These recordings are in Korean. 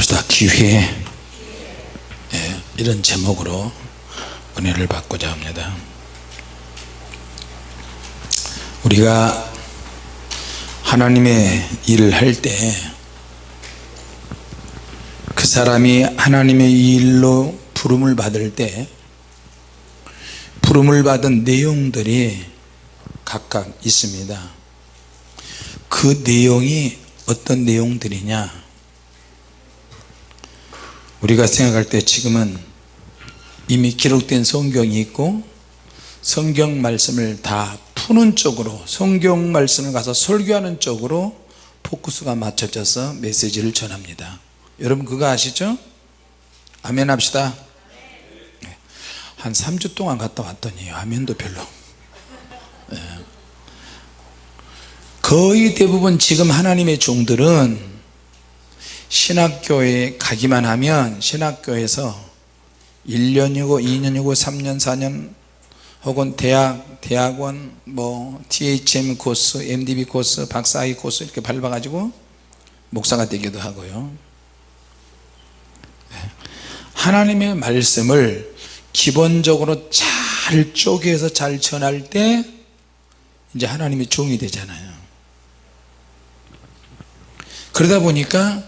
합시다. 기회. 이런 제목으로 은혜를 받고자 합니다. 우리가 하나님의 일을 할 때 그 사람이 하나님의 일로 부름을 받을 때 부름을 받은 내용들이 각각 있습니다. 그 내용이 어떤 내용들이냐, 우리가 생각할 때 지금은 이미 기록된 성경이 있고 성경 말씀을 다 푸는 쪽으로, 성경 말씀을 가서 설교하는 쪽으로 포커스가 맞춰져서 메시지를 전합니다. 여러분 그거 아시죠? 아멘 합시다. 한 3주 동안 갔다 왔더니 아멘도 별로. 거의 대부분 지금 하나님의 종들은 신학교에 가기만 하면 신학교에서 1년이고 2년이고 3년 4년 혹은 대학원 THM 코스, MDB 코스, 박사학위 코스 이렇게 밟아가지고 목사가 되기도 하고요. 하나님의 말씀을 기본적으로 잘 쪼개서 잘 전할 때 이제 하나님의 종이 되잖아요. 그러다 보니까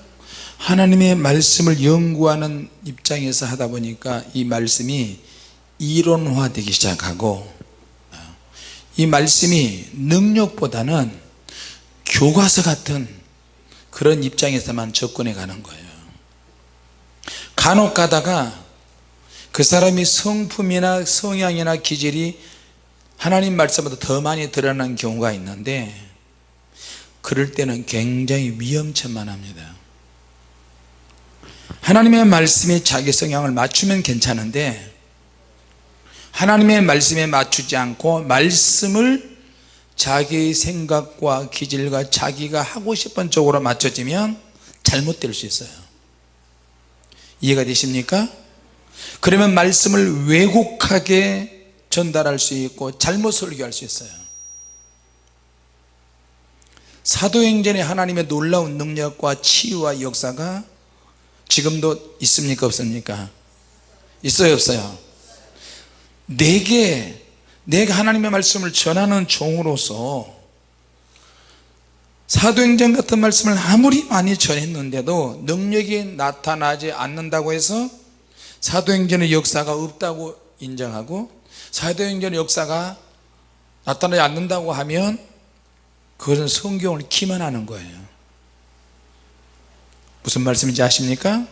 하나님의 말씀을 연구하는 입장에서 하다 보니까 이 말씀이 이론화되기 시작하고, 이 말씀이 능력보다는 교과서 같은 그런 입장에서만 접근해 가는 거예요. 간혹 가다가 그 사람이 성품이나 성향이나 기질이 하나님 말씀보다 더 많이 드러나는 경우가 있는데, 그럴 때는 굉장히 위험천만합니다. 하나님의 말씀에 자기 성향을 맞추면 괜찮은데 하나님의 말씀에 맞추지 않고 말씀을 자기의 생각과 기질과 자기가 하고 싶은 쪽으로 맞춰지면 잘못될 수 있어요. 이해가 되십니까? 그러면 말씀을 왜곡하게 전달할 수 있고 잘못 설교할 수 있어요. 사도행전에 하나님의 놀라운 능력과 치유와 역사가 지금도 있습니까 없습니까? 있어요 없어요? 내가 하나님의 말씀을 전하는 종으로서 사도행전 같은 말씀을 아무리 많이 전했는데도 능력이 나타나지 않는다고 해서 사도행전의 역사가 없다고 인정하고 사도행전의 역사가 나타나지 않는다고 하면 그것은 성경을 기만하는 거예요. 무슨 말씀인지 아십니까?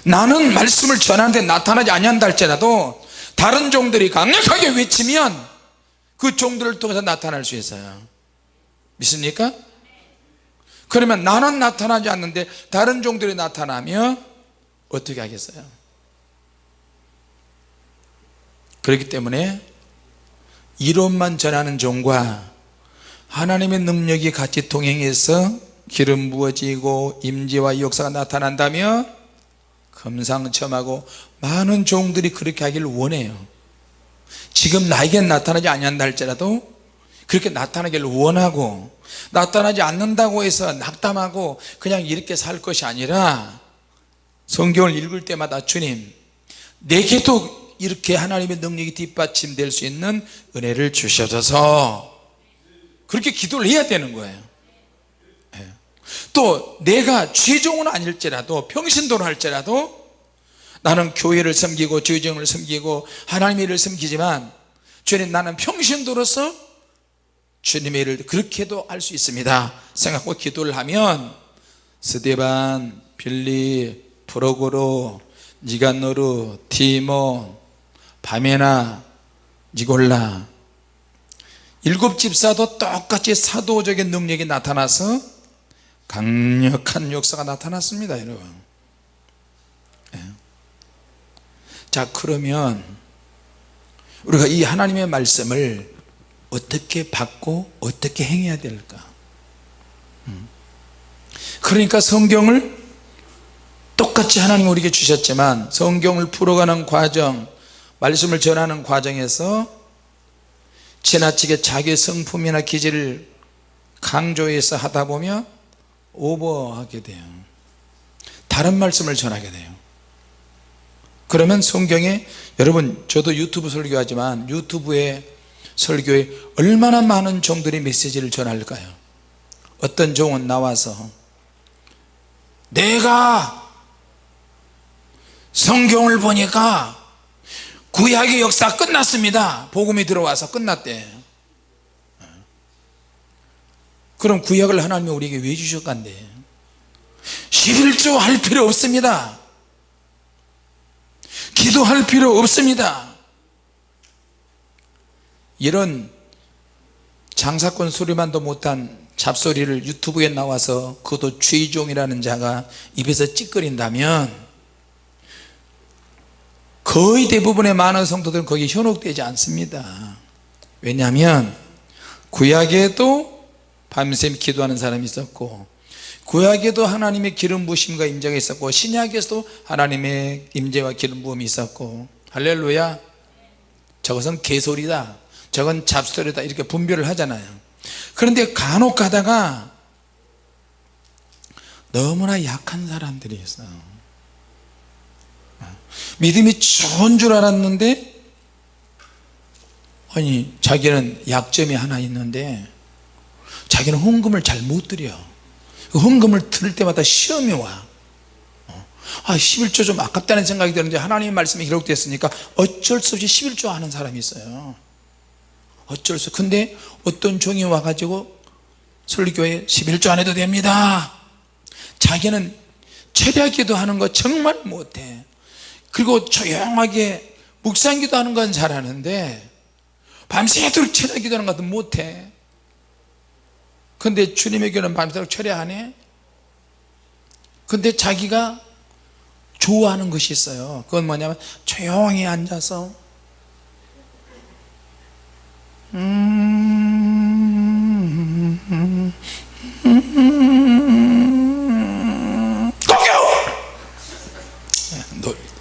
나는 말씀을 전하는데 나타나지 아니한다 할지라도 다른 종들이 강력하게 외치면 그 종들을 통해서 나타날 수 있어요. 믿습니까? 그러면 나는 나타나지 않는데 다른 종들이 나타나면 어떻게 하겠어요? 그렇기 때문에 이론만 전하는 종과 하나님의 능력이 같이 동행해서 기름 부어지고 임재와 역사가 나타난다면 금상첨화고 많은 종들이 그렇게 하기를 원해요. 지금 나에겐 나타나지 않는다 할지라도 그렇게 나타나기를 원하고, 나타나지 않는다고 해서 낙담하고 그냥 이렇게 살 것이 아니라 성경을 읽을 때마다 주님 내게도 이렇게 하나님의 능력이 뒷받침될 수 있는 은혜를 주셔서 그렇게 기도를 해야 되는 거예요. 또 내가 죄종은 아닐지라도 평신도로 할지라도 나는 교회를 섬기고 죄종을 섬기고 하나님의 일을 섬기지만 주님 나는 평신도로서 주님의 일을 그렇게도 할 수 있습니다 생각하고 기도를 하면 스데반, 빌립, 프로고로, 니가노르, 디몬, 바메나, 니골라 7 집사도 똑같이 사도적인 능력이 나타나서 강력한 역사가 나타났습니다 여러분. 자, 그러면 우리가 이 하나님의 말씀을 어떻게 받고 어떻게 행해야 될까? 그러니까 성경을 똑같이 하나님 우리에게 주셨지만 성경을 풀어가는 과정, 말씀을 전하는 과정에서 지나치게 자기의 성품이나 기질을 강조해서 하다 보면 오버하게 돼요. 바른 말씀을 전하게 돼요. 그러면 성경에, 여러분 저도 유튜브 설교하지만 유튜브에 설교에 얼마나 많은 종들이 메시지를 전할까요? 어떤 종은 나와서 내가 성경을 보니까 구약의 역사 끝났습니다. 복음이 들어와서 끝났대. 그럼 구약을 하나님이 우리에게 왜 주셨간대? 11조 할 필요 없습니다. 기도할 필요 없습니다. 이런 장사꾼 소리만도 못한 잡소리를 유튜브에 나와서, 그것도 최희종이라는 자가 입에서 찌꺼린다면 거의 대부분의 많은 성도들은 거기에 현혹되지 않습니다. 왜냐하면 구약에도 밤샘 기도하는 사람이 있었고, 구약에도 하나님의 기름 부으심과 임재가 있었고, 신약에서도 하나님의 임재와 기름 부음이 있었고, 할렐루야. 저것은 개소리다, 저건 잡소리다, 이렇게 분별을 하잖아요. 그런데 간혹 가다가 너무나 약한 사람들이 있어요. 믿음이 좋은 줄 알았는데, 아니 자기는 약점이 하나 있는데 자기는 헌금을 잘 못 드려. 헌금을 드릴 때마다 시험이 와. 11조 좀 아깝다는 생각이 드는데 하나님의 말씀이 기록되었으니까 어쩔 수 없이 11조 하는 사람이 있어요. 어쩔 수. 근데 어떤 종이 와가지고 설교에 11조 안 해도 됩니다. 자기는 철야기도 하는 거 정말 못해. 그리고 조용하게 묵상기도 하는 건 잘하는데 밤새도록 철야기도 하는 것도 못해. 근데 주님의 교회는 밤새도록 철야 안 해? 근데 자기가 좋아하는 것이 있어요. 그건 뭐냐면 조용히 앉아서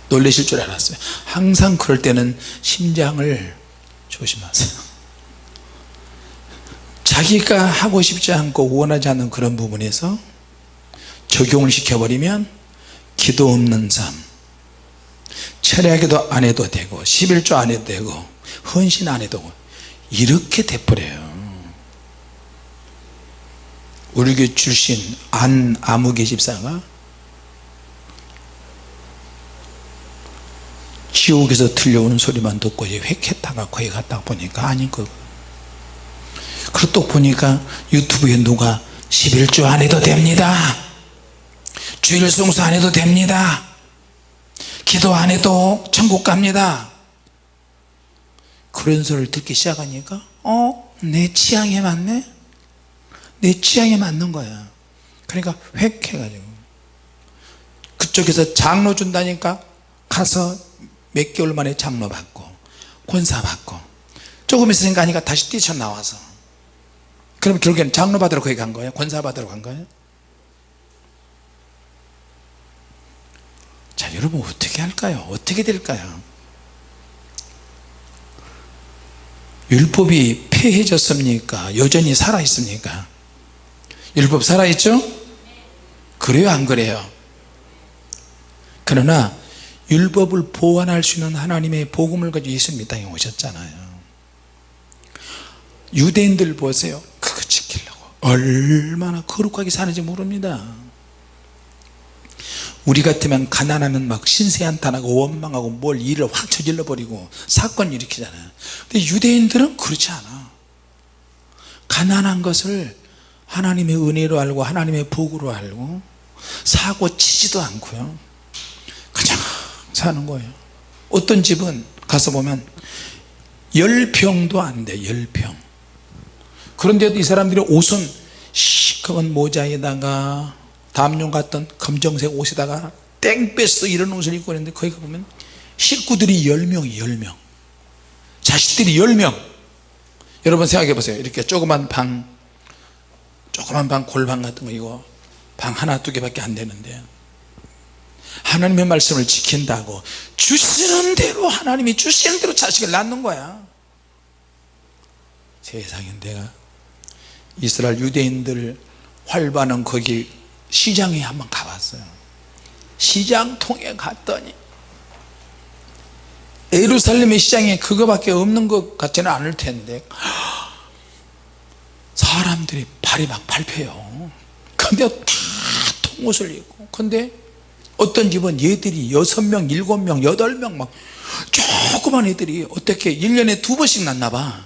놀라실 줄 알았어요. 항상 그럴 때는 심장을 조심하세요. 자기가 하고 싶지 않고 원하지 않는 그런 부분에서 적용을 시켜버리면 기도 없는 삶, 철야기도 안 해도 되고 11조 안 해도 되고 헌신 안 해도 되고 이렇게 돼버려요. 우리 교회 출신 안아무개 집사가 지옥에서 들려오는 소리만 듣고 획했다가 거기 갔다 보니까 아닌 거. 그리고 또 보니까 유튜브에 누가 11조 안 해도 됩니다, 주일 성수 안 해도 됩니다, 기도 안 해도 천국 갑니다, 그런 소리를 듣기 시작하니까 내 취향에 맞네, 내 취향에 맞는 거야. 그러니까 획해가지고 그쪽에서 장로 준다니까 가서 몇 개월 만에 장로 받고 권사 받고 조금 있으니까 하니까 다시 뛰쳐나와서, 그럼 결국에는 장로 받으러 거기 간 거예요? 권사 받으러 간 거예요? 자, 여러분 어떻게 할까요? 어떻게 될까요? 율법이 폐해졌습니까? 여전히 살아있습니까? 율법 살아있죠? 그래요, 안 그래요? 그러나 율법을 보완할 수 있는 하나님의 복음을 가지고 예수님이 이 땅에 오셨잖아요. 유대인들 보세요. 그거 지키려고 얼마나 거룩하게 사는지 모릅니다. 우리 같으면 가난하면 막 신세한탄하고 원망하고 뭘 일을 확 저질러 버리고 사건 일으키잖아요. 근데 유대인들은 그렇지 않아. 가난한 것을 하나님의 은혜로 알고 하나님의 복으로 알고 사고 치지도 않고요, 그냥 사는 거예요. 어떤 집은 가서 보면 10평도 안 돼, 10평. 그런데도 이 사람들이 옷은 시커먼 모자에다가 담요 같던 검정색 옷에다가 땡볕에서 이런 옷을 입고 있는데 거기 가보면 식구들이 10명이 10명, 자식들이 10명. 여러분 생각해 보세요. 이렇게 조그만 방 골방 같은 거, 이거 방 하나 두 개밖에 안 되는데 하나님의 말씀을 지킨다고 주시는 대로, 하나님이 주시는 대로 자식을 낳는 거야. 세상에, 내가 이스라엘 유대인들 활반은 거기 시장에 한번 가봤어요. 시장통에 갔더니 예루살렘의 시장에 그거밖에 없는 것 같지는 않을 텐데 사람들이 발이 막 밟혀요. 근데 다 통옷을 입고, 근데 어떤 집은 얘들이 6명 7명 8명 막 조그만 애들이 어떻게 1년에 2번씩 났나 봐.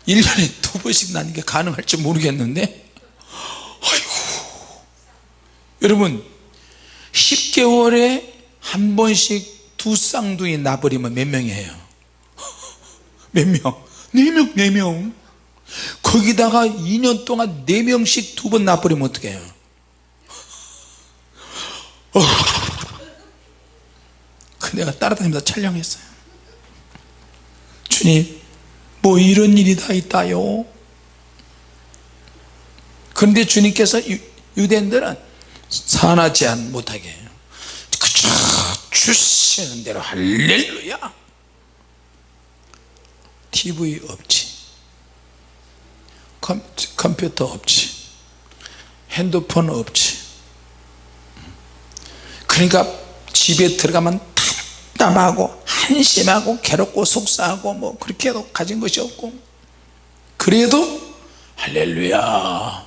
1년에 2번씩 나는 게 가능할지 모르겠는데, 아이고, 여러분 10개월에 한 번씩 두 쌍둥이 나버리면 몇 명이에요? 몇 명? 4명 4명. 거기다가 2년 동안 4명씩 2번 나버리면 어떻게 해요? 그 내가 따라다니면서 촬영했어요. 주님, 뭐 이런 일이 다 있다요. 그런데 주님께서 유대인들은 산하지 못하게 해요. 그저 주시는 대로 할렐루야. TV 없지, 컴퓨터 없지, 핸드폰 없지. 그러니까 집에 들어가면 답답하고 한심하고 괴롭고 속상하고 뭐 그렇게 해도 가진 것이 없고, 그래도 할렐루야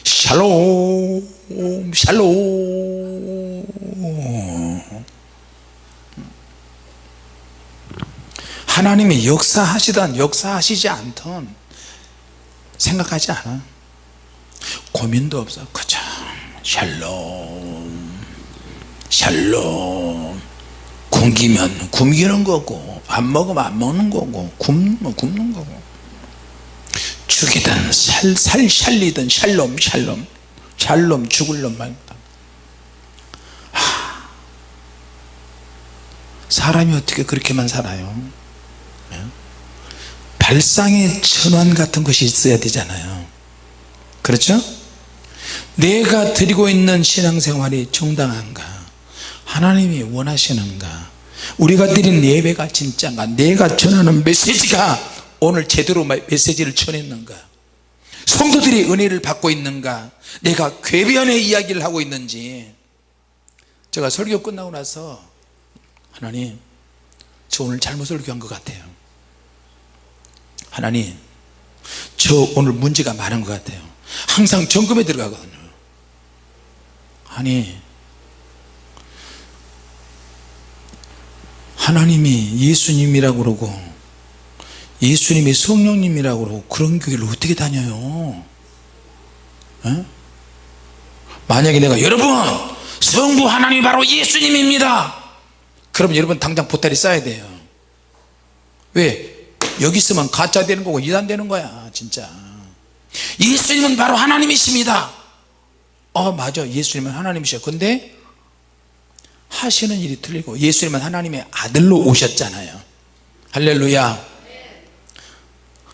샬롬 샬롬. 하나님이 역사하시든 역사하시지 않든 생각하지 않아. 고민도 없어. 그저 샬롬 샬롬. 굶기면 굶기는 거고, 안 먹으면 안 먹는 거고, 굶으면 굶는 거고, 죽이든 살리든 샬롬 샬롬 샬롬. 죽을 놈만. 사람이 어떻게 그렇게만 살아요? 발상의 전환 같은 것이 있어야 되잖아요. 그렇죠? 내가 드리고 있는 신앙생활이 정당한가? 하나님이 원하시는가? 우리가 드린 예배가 진짜인가? 내가 전하는 메시지가 오늘 제대로 메시지를 전했는가? 성도들이 은혜를 받고 있는가? 내가 궤변의 이야기를 하고 있는지. 제가 설교 끝나고 나서 하나님, 저 오늘 잘못 설교한 것 같아요. 하나님, 저 오늘 문제가 많은 것 같아요. 항상 점검에 들어가거든요. 아니, 하나님이 예수님이라고 그러고 예수님이 성령님이라고 그러고 그런 교회를 어떻게 다녀요? 에? 만약에 내가 여러분 성부 하나님이 바로 예수님입니다, 그러면 여러분 당장 보따리 싸야 돼요. 왜? 여기 있으면 가짜 되는 거고 이단 되는 거야. 진짜 예수님은 바로 하나님이십니다. 맞아, 예수님은 하나님이셔. 근데 하시는 일이 틀리고, 예수님은 하나님의 아들로 오셨잖아요. 할렐루야.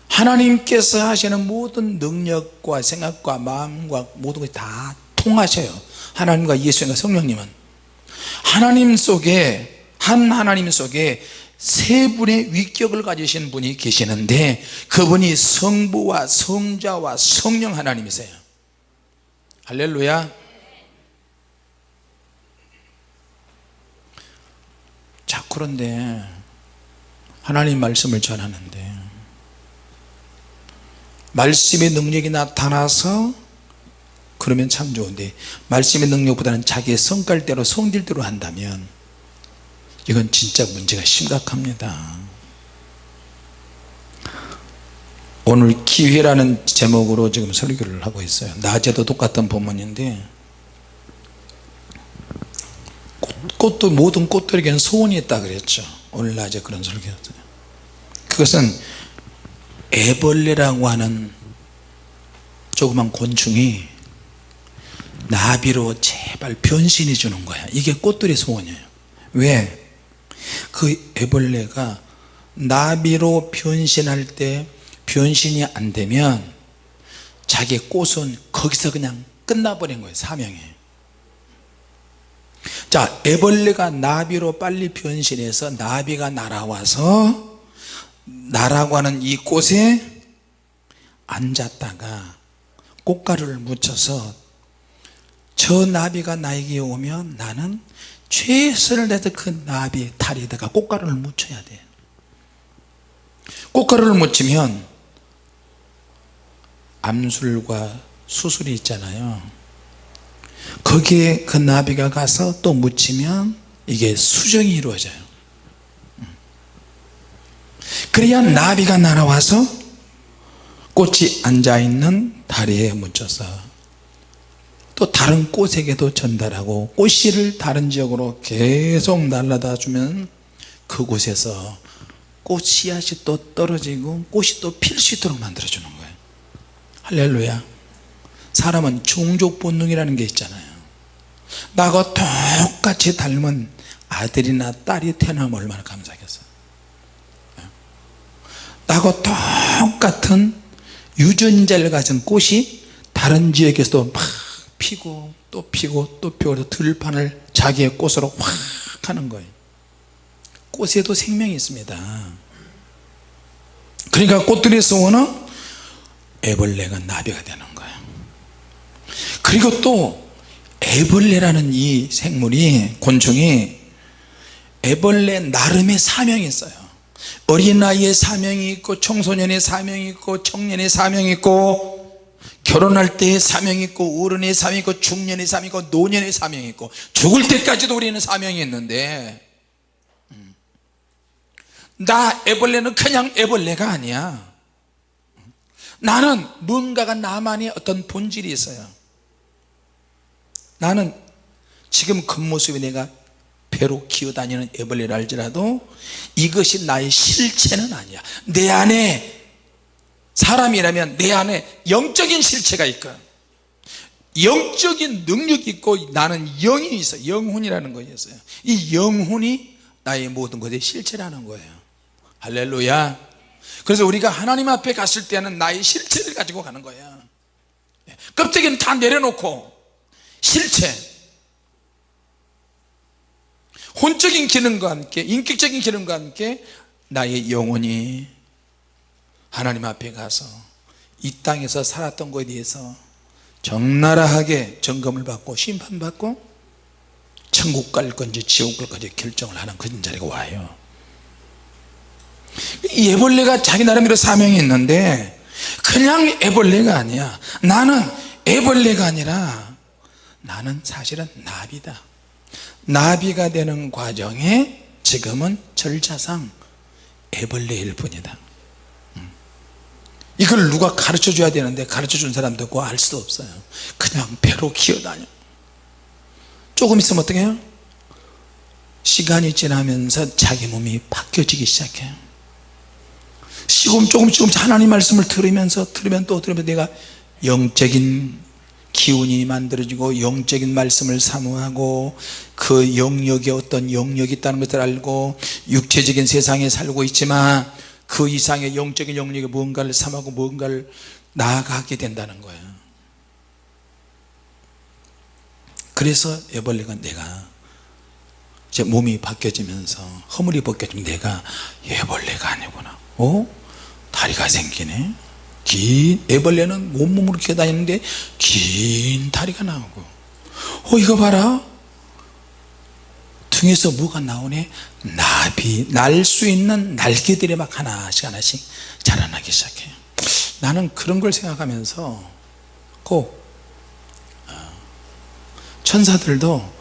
하나님께서 하시는 모든 능력과 생각과 마음과 모든 것이 다 통하셔요. 하나님과 예수님과 성령님은 하나님 속에, 한 하나님 속에 세 분의 위격을 가지신 분이 계시는데, 그분이 성부와 성자와 성령 하나님이세요. 할렐루야. 자, 그런데 하나님 말씀을 전하는데 말씀의 능력이 나타나서 그러면 참 좋은데, 말씀의 능력보다는 자기의 성깔대로 성질대로 한다면 이건 진짜 문제가 심각합니다. 오늘 기회라는 제목으로 지금 설교를 하고 있어요. 낮에도 똑같은 본문인데, 꽃도, 모든 꽃들에게는 소원이 있다 그랬죠. 오늘 낮에 그런 설교였어요. 그것은 애벌레라고 하는 조그만 곤충이 나비로 제발 변신해 주는 거야. 이게 꽃들의 소원이에요. 왜? 그 애벌레가 나비로 변신할 때 변신이 안 되면 자기 꽃은 거기서 그냥 끝나버린 거예요. 사명이. 자, 애벌레가 나비로 빨리 변신해서 나비가 날아와서 나라고 하는 이 꽃에 앉았다가 꽃가루를 묻혀서 저 나비가 나에게 오면 나는 최선을 다해서 그 나비 다리에다가 꽃가루를 묻혀야 돼. 꽃가루를 묻히면 암술과 수술이 있잖아요. 거기에 그 나비가 가서 또 묻히면 이게 수정이 이루어져요. 그래야 나비가 날아와서 꽃이 앉아있는 다리에 묻혀서 또 다른 꽃에게도 전달하고 꽃씨를 다른 지역으로 계속 날아다 주면 그곳에서 꽃 씨앗이 또 떨어지고 꽃이 또 필 수 있도록 만들어 주는 거예요. 할렐루야. 사람은 종족 본능이라는 게 있잖아요. 나하고 똑같이 닮은 아들이나 딸이 태어나면 얼마나 감사하겠어요. 나하고 똑같은 유전자를 가진 꽃이 다른 지역에서도 막 피고 또 피고 또 피고 들판을 자기의 꽃으로 확 하는 거예요. 꽃에도 생명이 있습니다. 그러니까 꽃들에서 오는 애벌레가 나비가 되는 거예요. 그리고 또 애벌레라는 이 생물이, 곤충이 애벌레 나름의 사명이 있어요. 어린아이의 사명이 있고 청소년의 사명이 있고 청년의 사명이 있고 결혼할 때의 사명이 있고 어른의 사명이 있고 중년의 사명이 있고 노년의 사명이 있고 죽을 때까지도 우리는 사명이 있는데, 나 애벌레는 그냥 애벌레가 아니야. 나는 뭔가가 나만의 어떤 본질이 있어요. 나는 지금 겉모습이 내가 배로 기어다니는 애벌레를 알지라도 이것이 나의 실체는 아니야. 내 안에, 사람이라면 내 안에 영적인 실체가 있고 영적인 능력이 있고 나는 영이 있어. 영혼이라는 것이 있어요. 이 영혼이 나의 모든 것의 실체라는 거예요. 할렐루야. 그래서 우리가 하나님 앞에 갔을 때는 나의 실체를 가지고 가는 거야. 껍데기는 다 내려놓고 실체, 혼적인 기능과 함께 인격적인 기능과 함께 나의 영혼이 하나님 앞에 가서 이 땅에서 살았던 것에 대해서 적나라하게 점검을 받고 심판받고 천국 갈 건지 지옥 갈 건지 결정을 하는 그런 자리가 와요. 이 애벌레가 자기 나름대로 사명이 있는데 그냥 애벌레가 아니야. 나는 애벌레가 아니라 나는 사실은 나비다. 나비가 되는 과정에 지금은 절차상 애벌레일 뿐이다. 이걸 누가 가르쳐 줘야 되는데 가르쳐 준 사람도 없고 알 수도 없어요. 그냥 배로 기어다녀. 조금 있으면 어떻게 해요? 시간이 지나면서 자기 몸이 바뀌어지기 시작해요. 조금씩 하나님 말씀을 들으면 또 들으면 내가 영적인 기운이 만들어지고 영적인 말씀을 사모하고 그 영역에 어떤 영역이 있다는 것을 알고 육체적인 세상에 살고 있지만 그 이상의 영적인 영역에 무언가를 삼하고 무언가를 나아가게 된다는 거예요. 그래서 애벌레가 내가 이제 몸이 바뀌어지면서 허물이 벗겨지면 내가 애벌레가 아니구나. 다리가 생기네. 긴 애벌레는 온몸으로 기어다니는데 긴 다리가 나오고, 이거 봐라, 등에서 뭐가 나오네. 나비, 날 수 있는 날개들이 막 하나씩 자라나기 시작해요. 나는 그런 걸 생각하면서 꼭 천사들도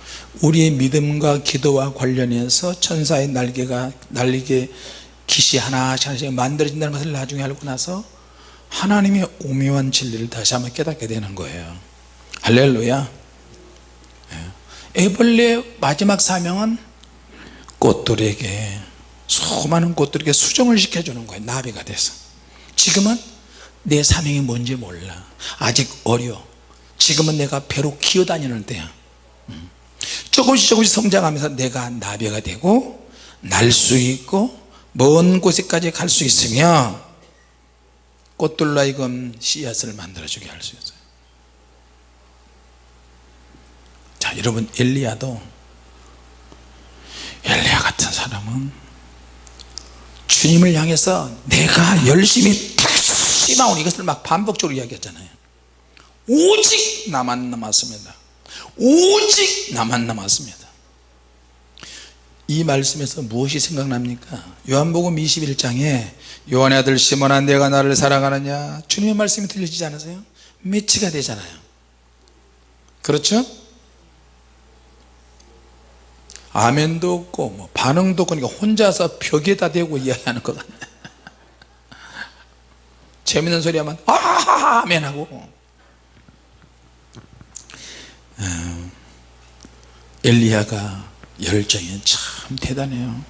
우리의 믿음과 기도와 관련해서 천사의 날개 깃이 하나씩 만들어진다는 것을 나중에 알고 나서 하나님의 오묘한 진리를 다시 한번 깨닫게 되는 거예요. 할렐루야. 애벌레의 마지막 사명은 꽃들에게, 수많은 꽃들에게 수정을 시켜주는 거예요. 나비가 돼서. 지금은 내 사명이 뭔지 몰라. 아직 어려. 지금은 내가 배로 기어다니는 때야. 조금씩 성장하면서 내가 나비가 되고 날 수 있고 먼 곳에까지 갈 수 있으며 꽃들로 하여금 씨앗을 만들어주게 할 수 있어요. 자, 여러분, 엘리야 같은 사람은 주님을 향해서 내가 열심히 이것을 막 반복적으로 이야기했잖아요. 오직 나만 남았습니다. 오직 나만 남았습니다. 이 말씀에서 무엇이 생각납니까? 요한복음 21장에 요한의 아들 시몬아 내가 나를 사랑하느냐, 주님의 말씀이 들려지지 않으세요? 매치가 되잖아요. 그렇죠? 아멘도 없고 뭐 반응도 없고, 그러니까 혼자서 벽에다 대고 이야기하는 것 같네. 재밌는 소리 하면 아멘 하고. 엘리야가 열정이 참 대단해요.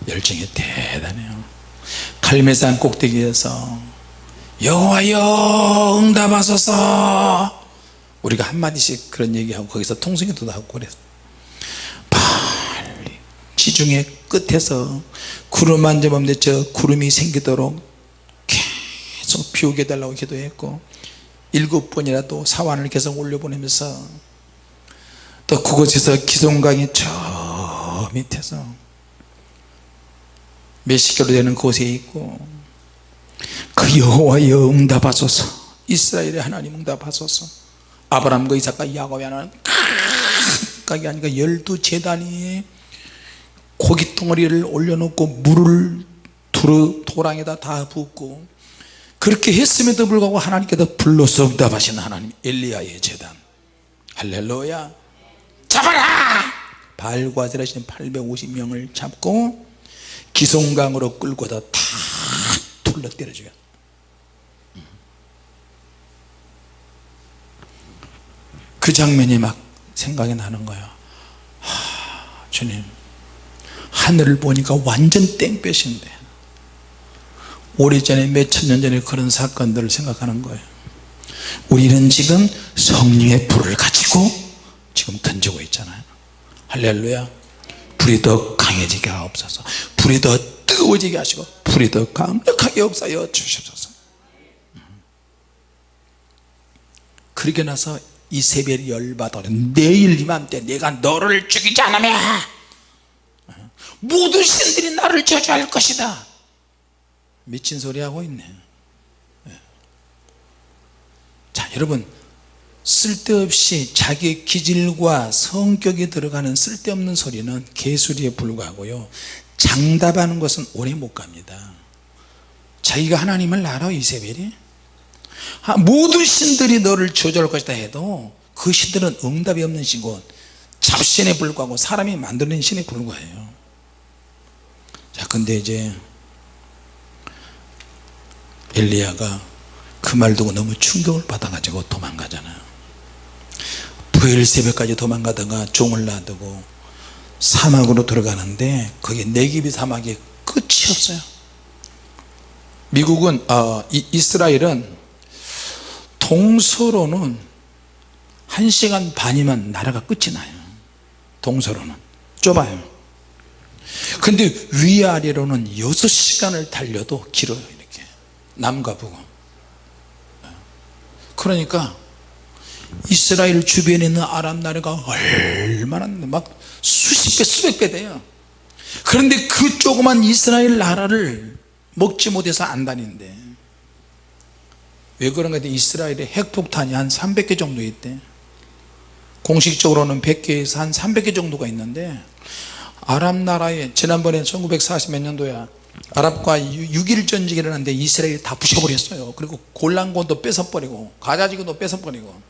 열정이 대단해요. 갈멜산 꼭대기에서 여호와여 응답하소서, 우리가 한마디씩 그런 얘기하고 거기서 통성기도 하고 그래서 빨리 지중해 끝에서 구름 한 점 없는데 저 구름이 생기도록 계속 비 오게 해달라고 기도했고, 7번이라도 사환을 계속 올려보내면서 또 그곳에서 기송강이 저 밑에서 몇십 킬로 되는 곳에 있고, 그 여호와여 응답하소서, 이스라엘의 하나님 응답하소서. 아브라함과 이삭과 야곱의 하나님 각각이 아니라 12제단이 고깃덩어리를 올려놓고 물을 도랑에다 다 붓고, 그렇게 했음에도 불구하고 하나님께서 불러서 응답하시는 하나님, 엘리야의 제단. 할렐루야. 잡아라! 바알과 아세라 신 850명을 잡고 기송강으로 끌고다 다 둘러 때려줘요. 그 장면이 막 생각이 나는 거예요. 주님, 하늘을 보니까 완전 땡볕인데 오래전에 몇천 년 전에 그런 사건들을 생각하는 거예요. 우리는 지금 성령의 불을 가지고 지금 던지고 있잖아요. 할렐루야. 불이 더 강해지게 하옵소서. 불이 더 뜨거워지게 하시고 불이 더 강력하게 역사하여 주시옵소서. 그러게 나서 이세벨이 열받아 내일 이맘때 내가 너를 죽이지 않으면 모든 신들이 나를 저주할 것이다. 미친 소리 하고 있네. 자, 여러분, 쓸데없이 자기 기질과 성격이 들어가는 쓸데없는 소리는 개소리에 불과하고요, 장담하는 것은 오래 못 갑니다. 자기가 하나님을 알아, 이세벨이? 모든 신들이 너를 저주할 것이다 해도 그 신들은 응답이 없는 신고 잡신에 불과하고 사람이 만드는 신에 불과해요. 자, 근데 이제 엘리야가 그 말 듣고 너무 충격을 받아가지고 도망가잖아요. 부엘세바까지 도망가다가 종을 놔두고 사막으로 들어가는데 거기 네기비 사막이 끝이 없어요. 미국은 이스라엘은 동서로는 1시간 반이면 나라가 끝이 나요. 동서로는 좁아요. 근데 위아래로는 6시간을 달려도 길어요. 이렇게 남과 북은. 그러니까 이스라엘 주변에 있는 아람 나라가 얼마나 막 수십 배 수백 배 돼요. 그런데 그 조그만 이스라엘 나라를 먹지 못해서 안 다니는데 왜 그런가 했더니 이스라엘에 핵폭탄이 한 300개 정도 있대. 공식적으로는 100개에서 한 300개 정도가 있는데, 아랍 나라에 지난번에 1940 몇 년도야 아랍과 6.1 전쟁이 일어났는데 이스라엘이 다 부셔버렸어요. 그리고 골란군도 뺏어버리고 가자지구도 뺏어버리고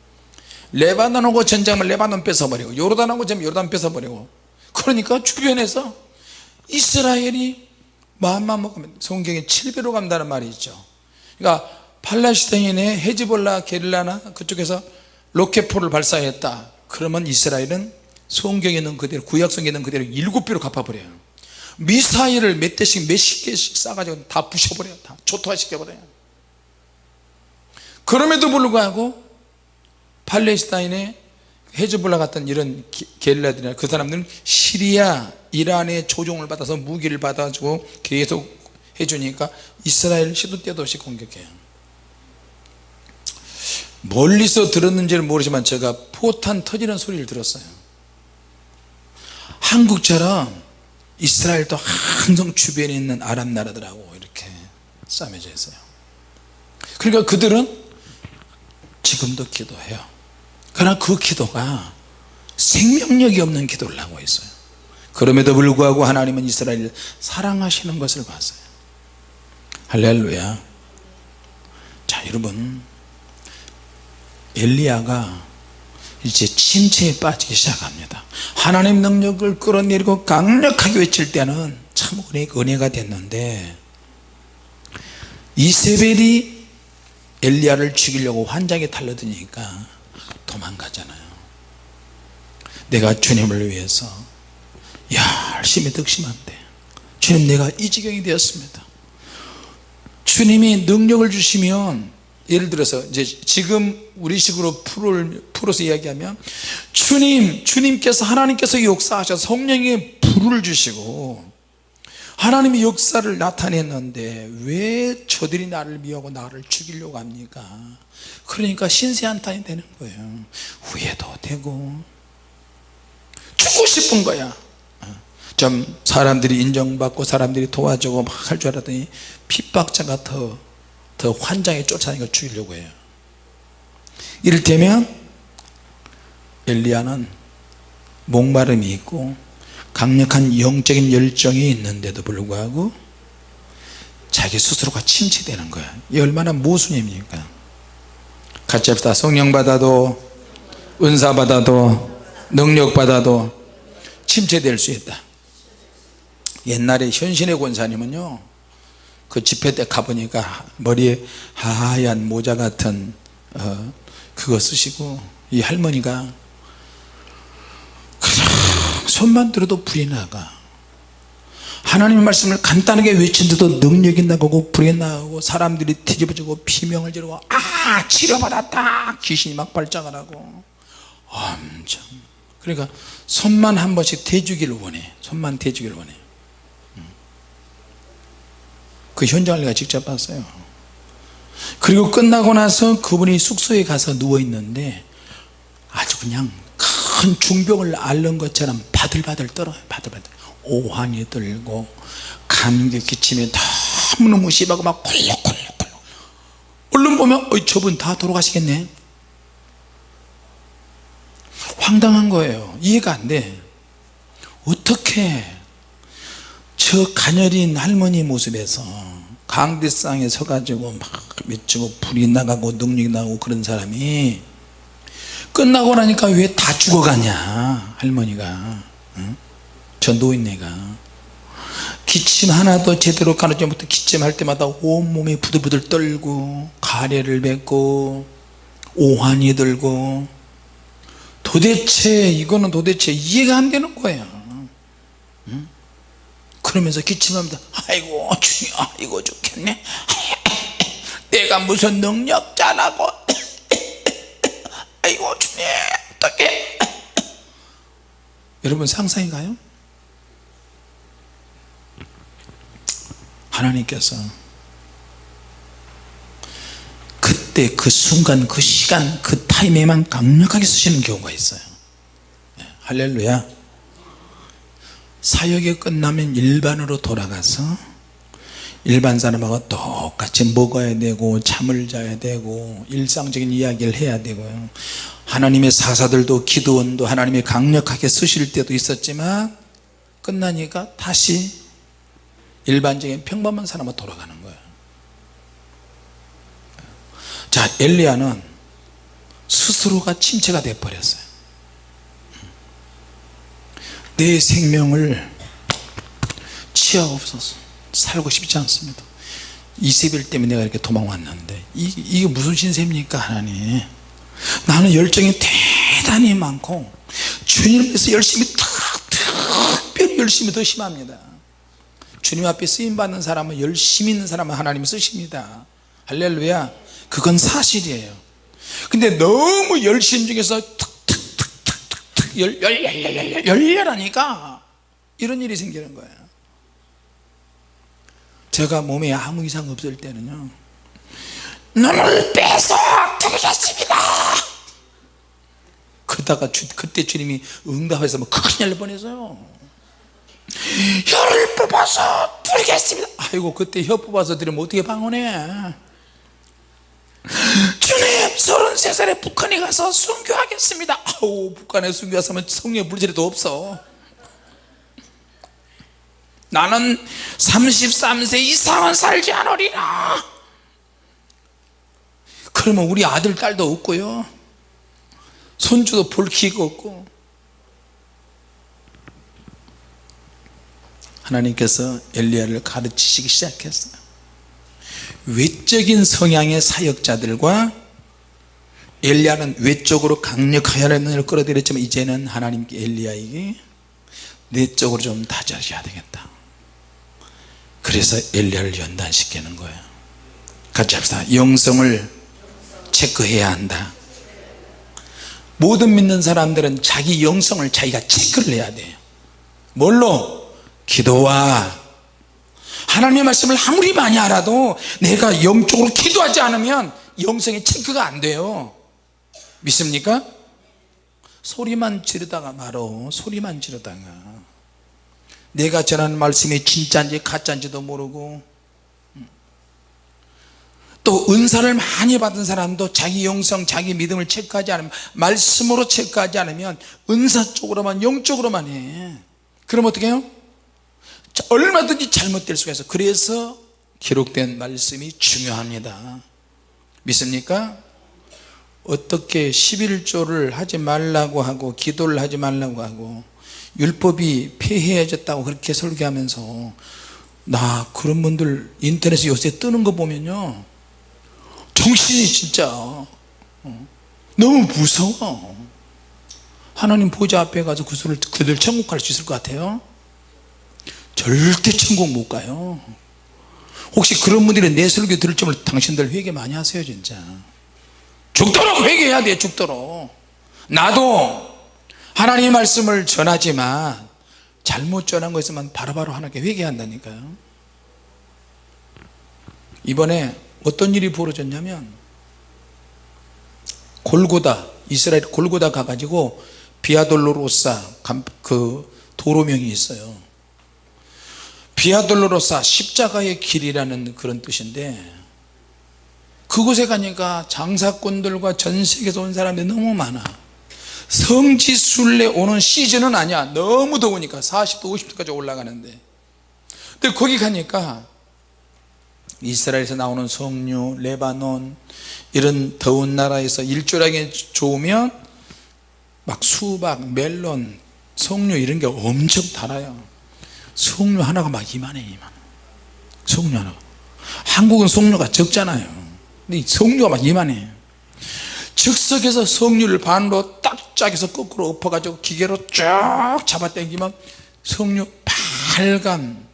레바논하고 전쟁을 레바논 뺏어버리고 요르단하고 전쟁 요르단 뺏어버리고. 그러니까 주변에서 이스라엘이 마음만 먹으면 성경에 7배로 간다는 말이 있죠. 그러니까 팔레스타인의 헤즈볼라 게릴라나 그쪽에서 로켓포를 발사했다 그러면 이스라엘은 성경에 있는 그대로, 구약성경에 있는 그대로 7배로 갚아버려요. 미사일을 몇 대씩 몇십 개씩 쏴가지고 다 부셔버려요. 다 초토화시켜버려요. 그럼에도 불구하고 팔레스타인의 헤즈볼라 같은 이런 게릴라들이나 그 사람들은 시리아, 이란의 조종을 받아서 무기를 받아주고 계속 해주니까 이스라엘 시도 때도 없이 공격해요. 멀리서 들었는지는 모르지만 제가 포탄 터지는 소리를 들었어요. 한국처럼 이스라엘도 항상 주변에 있는 아랍 나라들하고 이렇게 싸매져 있어요. 그러니까 그들은 지금도 기도해요. 그러나 그 기도가 생명력이 없는 기도를 하고 있어요. 그럼에도 불구하고 하나님은 이스라엘을 사랑하시는 것을 봤어요. 할렐루야. 자, 여러분, 엘리야가 이제 침체에 빠지기 시작합니다. 하나님 능력을 끌어내리고 강력하게 외칠 때는 참 은혜가 됐는데, 이세벨이 엘리야를 죽이려고 환장에 달려드니까 도망가잖아요. 내가 주님을 위해서 열심히 득심한데, 주님, 내가 이 지경이 되었습니다. 주님이 능력을 주시면, 예를 들어서 이제 지금 우리식으로 풀어서 이야기하면, 주님께서, 하나님께서 역사하셔서 성령의 불을 주시고 하나님의 역사를 나타냈는데 왜 저들이 나를 미워하고 나를 죽이려고 합니까? 그러니까 신세한탄이 되는 거예요. 후회도 되고 죽고 싶은 거야. 좀 사람들이 인정받고 사람들이 도와주고 막 할 줄 알았더니 핍박자가 더 환장에 쫓아다니고 죽이려고 해요. 이를테면 엘리야는 목마름이 있고 강력한 영적인 열정이 있는데도 불구하고 자기 스스로가 침체되는 거야. 이 얼마나 모순입니까? 같이 합시다. 성령 받아도, 은사 받아도, 능력 받아도 침체될 수 있다. 옛날에 현신의 권사님은요, 그 집회 때 가보니까 머리에 하얀 모자 같은 그거 쓰시고, 이 할머니가 그냥 손만 들어도 불이 나가. 하나님의 말씀을 간단하게 외친데도 능력이 나가고 불이 나가고 사람들이 뒤집어지고 비명을 지르고 치료받았다, 귀신이 막 발작을 하고 엄청. 그러니까 손만 한 번씩 대주기를 원해. 손만 대주기를 원해. 그 현장을 내가 직접 봤어요. 그리고 끝나고 나서 그분이 숙소에 가서 누워있는데 아주 그냥 큰 중병을 앓는 것처럼 바들바들 떨어요. 바들바들. 오한이 들고 감기 기침이 너무너무 심하고 막 콜록콜록콜록. 얼른 보면 저분 다 돌아가시겠네. 황당한 거예요. 이해가 안 돼. 어떻게 저 가녀린 할머니 모습에서 강대상에 서가지고 막 미치고 불이 나가고 능력이 나고 그런 사람이 끝나고 나니까 왜 다 죽어가냐. 할머니가, 응? 저 노인네가 기침 하나도 제대로 가누지 못해 기침할 때마다 온몸이 부들부들 떨고 가래를 뱉고 오한이 들고, 도대체 이거는 도대체 이해가 안 되는 거예요. 응? 그러면서 기침합니다. 아이고 주님, 이거 좋겠네. 내가 무슨 능력자라고. 아이고 주님, 어떡해. 여러분 상상이 가요? 하나님께서 그때 그 순간 그 시간 그 타임에만 강력하게 쓰시는 경우가 있어요. 할렐루야. 사역이 끝나면 일반으로 돌아가서 일반 사람하고 똑같이 먹어야 되고 잠을 자야 되고 일상적인 이야기를 해야 되고요. 하나님의 사사들도 기도원도 하나님이 강력하게 쓰실 때도 있었지만 끝나니까 다시 일반적인 평범한 사람으로 돌아가는 거예요. 자, 엘리야는 스스로가 침체가 되어버렸어요. 내 생명을 치하옵소서. 살고 싶지 않습니다. 이세벨 때문에 내가 이렇게 도망왔는데 이게 무슨 신세입니까? 하나님, 나는 열정이 대단히 많고 주님을 위해서 열심히 특별히 열심히 더 심합니다. 주님 앞에 쓰임받는 사람은, 열심히 있는 사람은 하나님이 쓰십니다. 할렐루야. 그건 사실이에요. 근데 너무 열심 중에서 툭툭툭툭툭 열렬하니까 이런 일이 생기는 거예요. 제가 몸에 아무 이상 없을 때는요, 눈을 빼서 드리겠습니다. 그러다가 그때 주님이 응답했으면 큰일 날 뻔했어요. 혀를 뽑아서 드리겠습니다. 아이고, 그때 혀 뽑아서 드리면 어떻게 방언해. 주님 33살에 북한에 가서 순교하겠습니다. 아우, 북한에 순교하면 성령의 물질도 없어. 나는 33세 이상은 살지 않으리라. 그러면 우리 아들 딸도 없고요, 손주도 볼 기회가 없고. 하나님께서 엘리야를 가르치시기 시작했어요. 외적인 성향의 사역자들과, 엘리야는 외적으로 강력하게 하나님을 끌어들였지만 이제는 하나님께 엘리야에게 내적으로 좀 다져야 되겠다. 그래서 엘리야를 연단시키는 거예요. 같이 합시다. 영성을 체크해야 한다. 모든 믿는 사람들은 자기 영성을 자기가 체크를 해야 돼요. 뭘로? 기도와. 하나님의 말씀을 아무리 많이 알아도 내가 영적으로 기도하지 않으면 영성의 체크가 안 돼요. 믿습니까? 소리만 지르다가 말어. 소리만 지르다가 내가 전하는 말씀이 진짜인지 가짜인지도 모르고, 또 은사를 많이 받은 사람도 자기 영성, 자기 믿음을 체크하지 않으면, 말씀으로 체크하지 않으면 은사 쪽으로만, 영적으로만 해. 그럼 어떻게 해요? 얼마든지 잘못될 수가 있어. 그래서 기록된 말씀이 중요합니다. 믿습니까? 어떻게 11조를 하지 말라고 하고 기도를 하지 말라고 하고 율법이 폐해졌다고 그렇게 설교하면서, 나 그런 분들 인터넷에 요새 뜨는 거 보면요, 정신이 진짜 너무 무서워. 하나님 보좌 앞에 가서 그들 천국 갈 수 있을 것 같아요? 절대 천국 못 가요. 혹시 그런 분들이 내 설교 들을 점을 당신들 회개 많이 하세요. 진짜 죽도록 회개해야 돼. 죽도록. 나도 하나님의 말씀을 전하지만 잘못 전한 거 있으면 바로바로 하나님께 회개한다니까요. 이번에 어떤 일이 벌어졌냐면, 골고다, 이스라엘 골고다 가가지고 비아돌로로사 그 도로명이 있어요. 비아돌로로사, 십자가의 길이라는 그런 뜻인데, 그곳에 가니까 장사꾼들과 전 세계에서 온 사람들이 너무 많아. 성지순례 오는 시즌은 아니야. 너무 더우니까 40도 50도까지 올라가는데, 근데 거기 가니까 이스라엘에서 나오는 석류, 레바논, 이런 더운 나라에서 일조량이 좋으면 막 수박, 멜론, 석류 이런 게 엄청 달아요. 석류 하나가 막 이만해. 석류 하나가. 한국은 석류가 적잖아요. 근데 석류가 막 이만해. 즉석에서 석류를 반으로 딱 짜게서 거꾸로 엎어가지고 기계로 쫙 잡아당기면 석류 빨간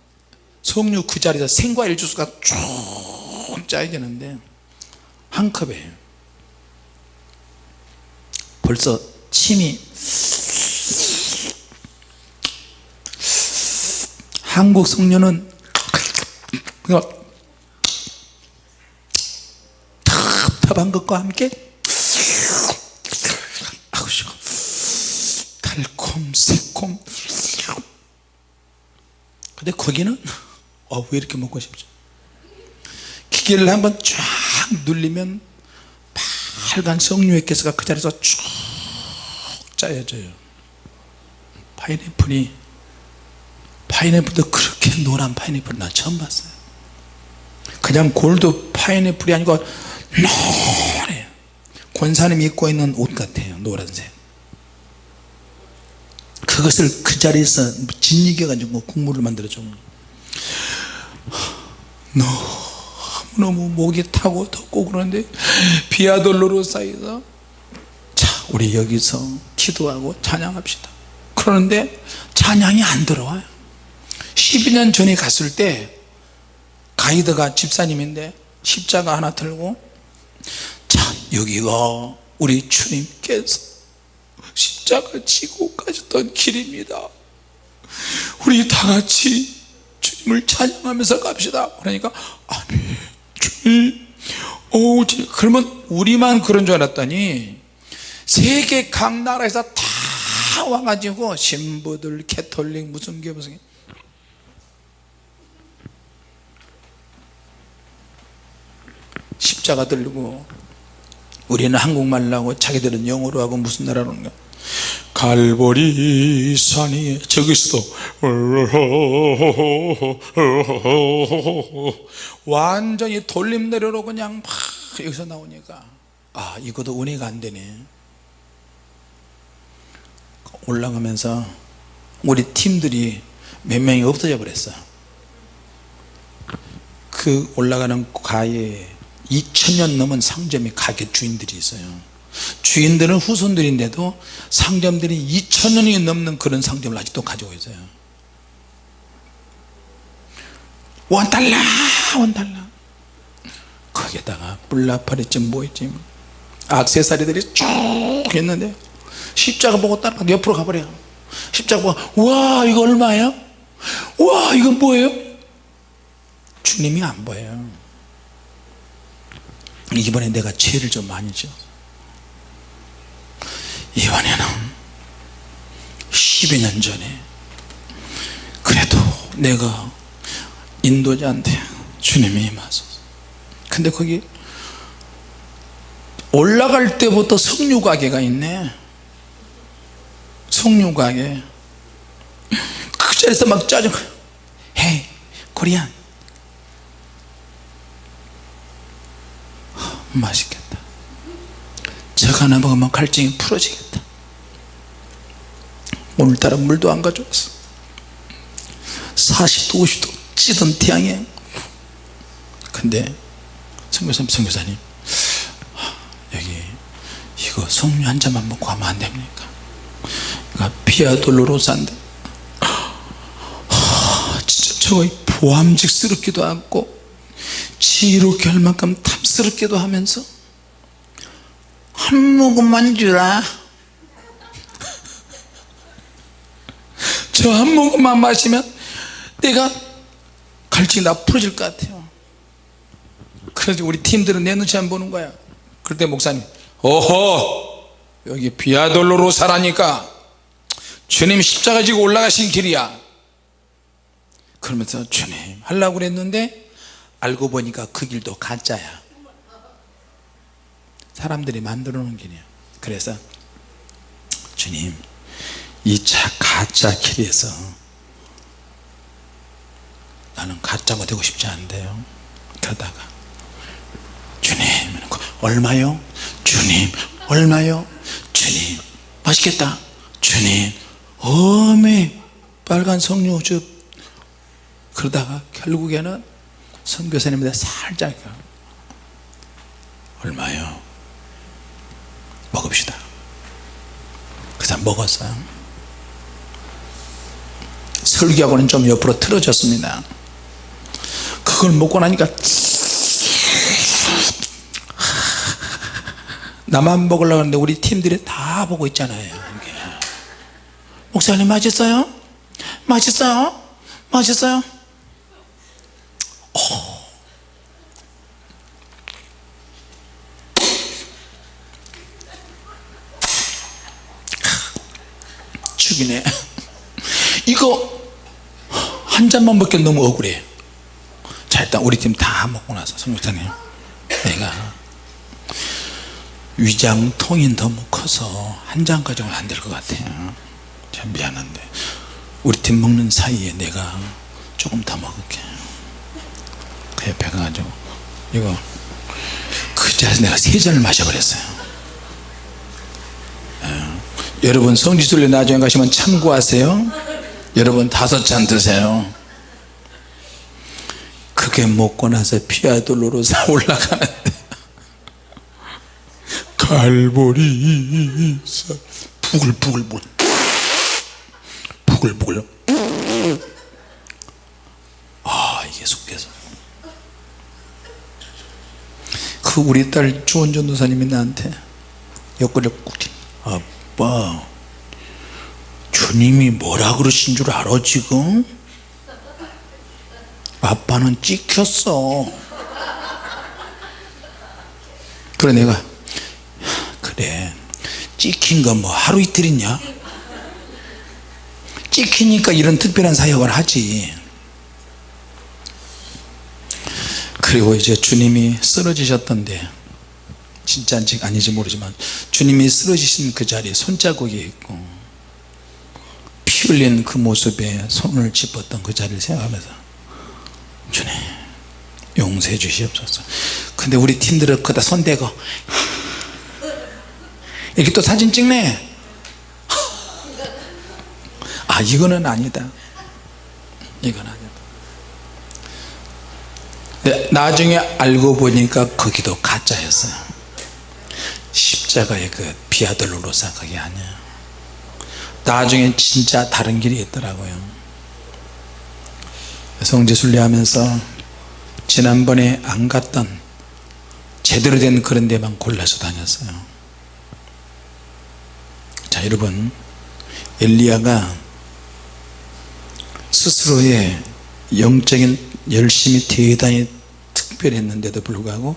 석류 그 자리에서 생과일 주스가 쭉 짜야 되는데, 한 컵에 벌써 침이, 한국 석류는 텁텁한 것과 함께 달콤 새콤. 근데 거기는 왜 이렇게 먹고 싶죠? 기계를 한번 쫙 눌리면 빨간 석류의 가스가 그 자리에서 쭉 짜여져요. 파인애플도 그렇게 노란 파인애플 나 처음 봤어요. 그냥 골드 파인애플이 아니고 노래요. 권사님이 입고 있는 옷 같아요. 노란색. 그것을 그 자리에서 짓이겨가지고 국물을 만들어줘. 너무 목이 타고 덥고 그러는데, 비아돌로로사에서 자 우리 여기서 기도하고 찬양합시다. 그러는데 찬양이 안 들어와요. 12년 전에 갔을 때 가이드가 집사님인데 십자가 하나 들고, 자 여기가 우리 주님께서 십자가 지고 가셨던 길입니다. 우리 다 같이 주님을 찬양하면서 갑시다. 그러니까 아멘 주님. 그러면 우리만 그런 줄 알았더니 세계 각 나라에서 다 와가지고 신부들, 캐톨릭, 무슨 게 십자가 들고 우리는 한국말로 하고 자기들은 영어로 하고 무슨 나라로 하는가. 갈보리 산 위에 저기서도 완전히 돌림내려로 그냥 막 여기서 나오니까 이것도 은혜가 안 되네. 올라가면서 우리 팀들이 몇 명이 없어져 버렸어. 그 올라가는 가에 2000년 넘은 상점이 가게 주인들이 있어요. 주인들은 후손들인데도 상점들이 2000년이 넘는 그런 상점을 아직도 가지고 있어요. $1 $1 거기에다가 뿔나팔이쯤 뭐있지 액세서리들이 쭉 있는데 십자가 보고 따라 옆으로 가버려. 십자가 보고 와 이거 얼마야? 와 이건 뭐예요? 주님이 안 보여요. 이번에 내가 죄를 좀 많이 지었어. 이번에는 12년 전에 그래도 내가 인도자한테 주님이 임하소서. 근데 거기 올라갈 때부터 석류가게가 있네. 석류가게. 그 자리에서 막 짜증. 헤이 코리안 맛있겠다. 저거 하나 먹으면 갈증이 풀어지겠다. 오늘따라 물도 안 가져왔어. 40도 50도 찌든 태양에. 근데 선교사님 여기 이거 석류 한 잔만 먹고 가면 안 됩니까? 이거 비아 돌로로사인데 진짜 저거 보암직스럽기도 하고 지루케 할 만큼 탐스럽기도 하면서 한 모금만 주라. 저 한 모금만 마시면 내가 갈증이 다 풀어질 것 같아요. 그래서 우리 팀들은 내 눈치 안 보는 거야. 그때 목사님 어허 여기 비아돌로로사라니까 주님 십자가 지고 올라가신 길이야. 그러면서 주님 하려고 그랬는데 알고 보니까 그 길도 가짜야. 사람들이 만들어 놓은 길이야. 그래서 주님 이 가짜 길에서 나는 가짜가 되고 싶지 않은데요. 그러다가 주님 얼마요? 주님 얼마요? 주님 맛있겠다. 주님 어메 빨간 석류즙. 그러다가 결국에는 선교사님한테 살짝 얼마요? 먹읍시다. 그래서 먹었어요. 설교하고는 좀 옆으로 틀어졌습니다. 그걸 먹고 나니까 나만 먹으려고 하는데 우리 팀들이 다 보고 있잖아요. 이렇게. 목사님 맛있어요? 맛있어요? 맛있어요? 죽이네. 이거 한 잔만 먹기 너무 억울해. 자 일단 우리 팀 다 먹고 나서 성목사님 내가 위장통이 너무 커서 한 잔 가져가면 안 될 것 같아요. 참 미안한데 우리 팀 먹는 사이에 내가 조금 더 먹을게. 그 옆에 가가지고 이거 그 자리에서 내가 3잔을 마셔버렸어요. 여러분 성지순례 나중에 가시면 참고하세요. 여러분 5잔 드세요. 그게 먹고 나서 피아돌로로사 올라가는데 갈보리사 부글부글 부글부글 이게 속에서 그 우리 딸 주원 전도사님이 나한테 옆구리를 꾹 아빠 주님이 뭐라 그러신 줄 알아 지금? 아빠는 찍혔어. 그래 내가 그래 찍힌 건 뭐 하루 이틀 있냐? 찍히니까 이런 특별한 사역을 하지. 그리고 이제 주님이 쓰러지셨던데 진짜인지 아닌지 모르지만 주님이 쓰러지신 그 자리에 손자국이 있고 피 흘린 그 모습에 손을 짚었던 그 자리를 생각하면서 주님 용서해 주시옵소서. 근데 우리 팀들은 거기다 손대고 이렇게 또 사진 찍네. 아 이거는 아니다, 이건 아니다. 네, 나중에 알고 보니까 거기도 가짜였어요. 십자가의 그 비아들로로사 그게 아니야. 나중에 진짜 다른 길이 있더라고요. 성지순례 하면서 지난번에 안 갔던 제대로 된 그런 데만 골라서 다녔어요. 자 여러분, 엘리야가 스스로의 영적인 열심이 대단히 특별했는데도 불구하고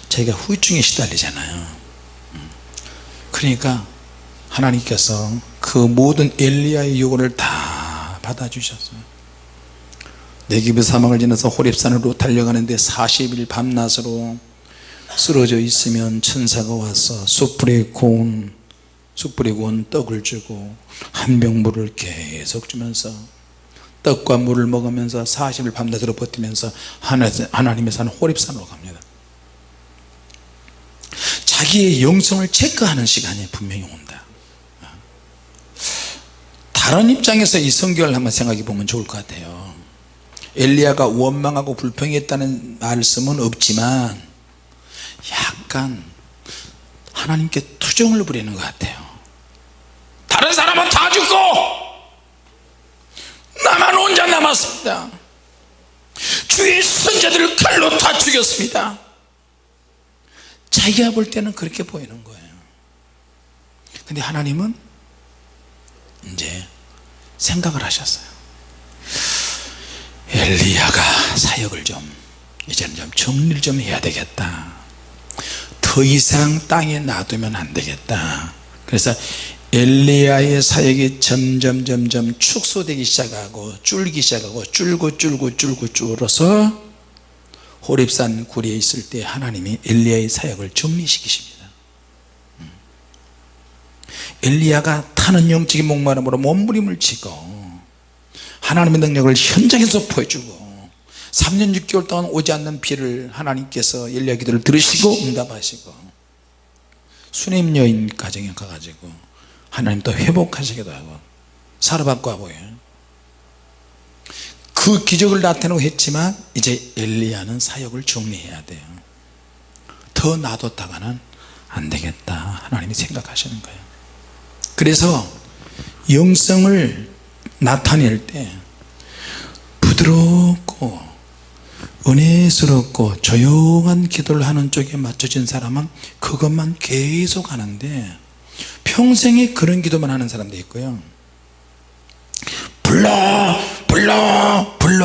자기가 후유증에 시달리잖아요. 그러니까 하나님께서 그 모든 엘리야의 요구를 다 받아주셨어요. 네기브 사막을 지나서 호렙산으로 달려가는데 40일 밤낮으로 쓰러져 있으면 천사가 와서 숯불에 구운 떡을 주고 한 병 물을 계속 주면서 떡과 물을 먹으면서 40일 밤낮으로 버티면서 하나님의 산 호렙산으로 갑니다. 자기의 영성을 체크하는 시간이 분명히 온다. 다른 입장에서 이 성경을 한번 생각해 보면 좋을 것 같아요. 엘리야가 원망하고 불평했다는 말씀은 없지만 약간 하나님께 투정을 부리는 것 같아요. 다른 사람은 다 죽고 나만 혼자 남았습니다. 주의 선자들을 칼로 다 죽였습니다. 자기가 볼 때는 그렇게 보이는 거예요. 근데 하나님은 이제 생각을 하셨어요. 엘리야가 사역을 이제는 좀 정리를 좀 해야 되겠다. 더 이상 땅에 놔두면 안 되겠다. 그래서 엘리야의 사역이 점점 축소되기 시작하고 줄기 시작하고 줄어서 호렙산 굴에 있을 때 하나님이 엘리야의 사역을 정리시키십니다. 엘리야가 타는 영적인 목마름으로 몸부림을 치고 하나님의 능력을 현장에서 보여주고 3년 6개월 동안 오지 않는 비를 하나님께서 엘리야 기도를 들으시고 응답하시고 수넴 여인 가정에 가가지고 하나님 또 회복하시기도 하고 살아받고 하고요. 그 기적을 나타내고 했지만 이제 엘리야는 사역을 정리해야 돼요. 더 놔뒀다가는 안 되겠다 하나님이 생각하시는 거예요. 그래서 영성을 나타낼 때 부드럽고 은혜스럽고 조용한 기도를 하는 쪽에 맞춰진 사람은 그것만 계속 하는데 평생에 그런 기도만 하는 사람도 있고요. 불러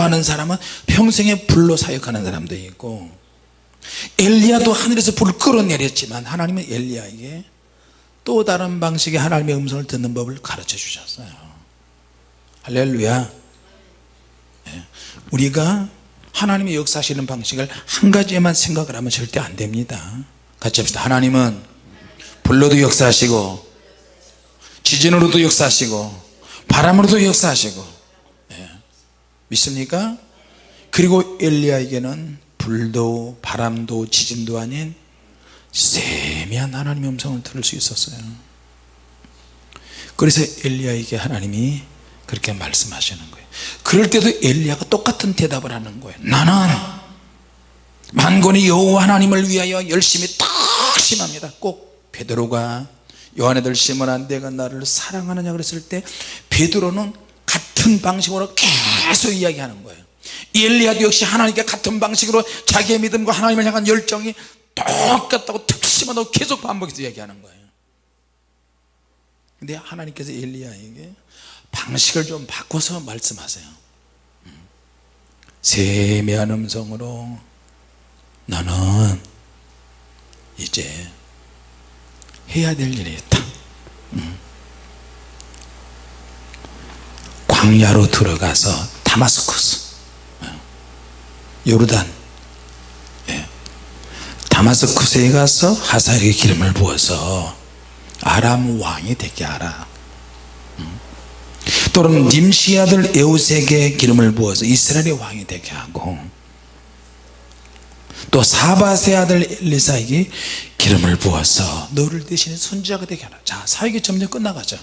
하는 사람은 평생에 불러 사역하는 사람도 있고, 엘리야도 하늘에서 불을 끌어내렸지만 하나님은 엘리야에게 또 다른 방식의 하나님의 음성을 듣는 법을 가르쳐 주셨어요. 할렐루야. 우리가 하나님의 역사하시는 방식을 한 가지에만 생각을 하면 절대 안 됩니다. 같이 합시다. 하나님은 불로도 역사하시고 지진으로도 역사하시고 바람으로도 역사하시고. 믿습니까? 그리고 엘리야에게는 불도 바람도 지진도 아닌 세미한 하나님의 음성을 들을 수 있었어요. 그래서 엘리야에게 하나님이 그렇게 말씀하시는 거예요. 그럴 때도 엘리야가 똑같은 대답을 하는 거예요. 나는 만군의 여호와 하나님을 위하여 열심히 탁심합니다. 꼭 베드로가 요한애들 시몬아 내가 나를 사랑하느냐 그랬을 때 베드로는 같은 방식으로 계속 이야기하는 거예요. 엘리야도 역시 하나님께 같은 방식으로 자기의 믿음과 하나님을 향한 열정이 똑같다고 특심하다고 계속 반복해서 이야기하는 거예요. 근데 하나님께서 엘리야에게 방식을 좀 바꿔서 말씀하세요. 세미한 음성으로 너는 이제 해야 될 일이 있다. 광야로 들어가서 다마스쿠스 요르단 다마스쿠스에 가서 하사엘에게 기름을 부어서 아람 왕이 되게 하라. 또는 님시 아들 에웃에게 기름을 부어서 이스라엘의 왕이 되게 하고, 또 사밧의 아들 엘리사에게 기름을 부어서 너를 대신해 선지자가 되게 하라. 자, 사역이 점점 끝나가죠.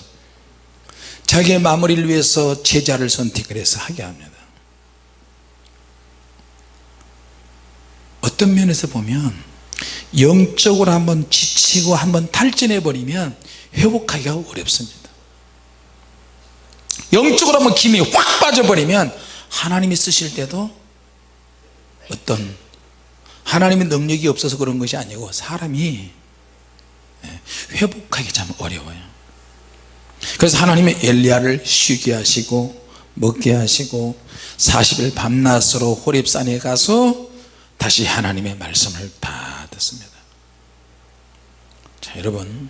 자기의 마무리를 위해서 제자를 선택을 해서 하게 합니다. 어떤 면에서 보면 영적으로 한번 지치고 한번 탈진해 버리면 회복하기가 어렵습니다. 영적으로 한번 김이 확 빠져버리면 하나님이 쓰실 때도 어떤 하나님의 능력이 없어서 그런 것이 아니고 사람이 회복하기 참 어려워요. 그래서 하나님의 엘리야를 쉬게 하시고 먹게 하시고 40일 밤낮으로 호렙산에 가서 다시 하나님의 말씀을 받았습니다. 자, 여러분,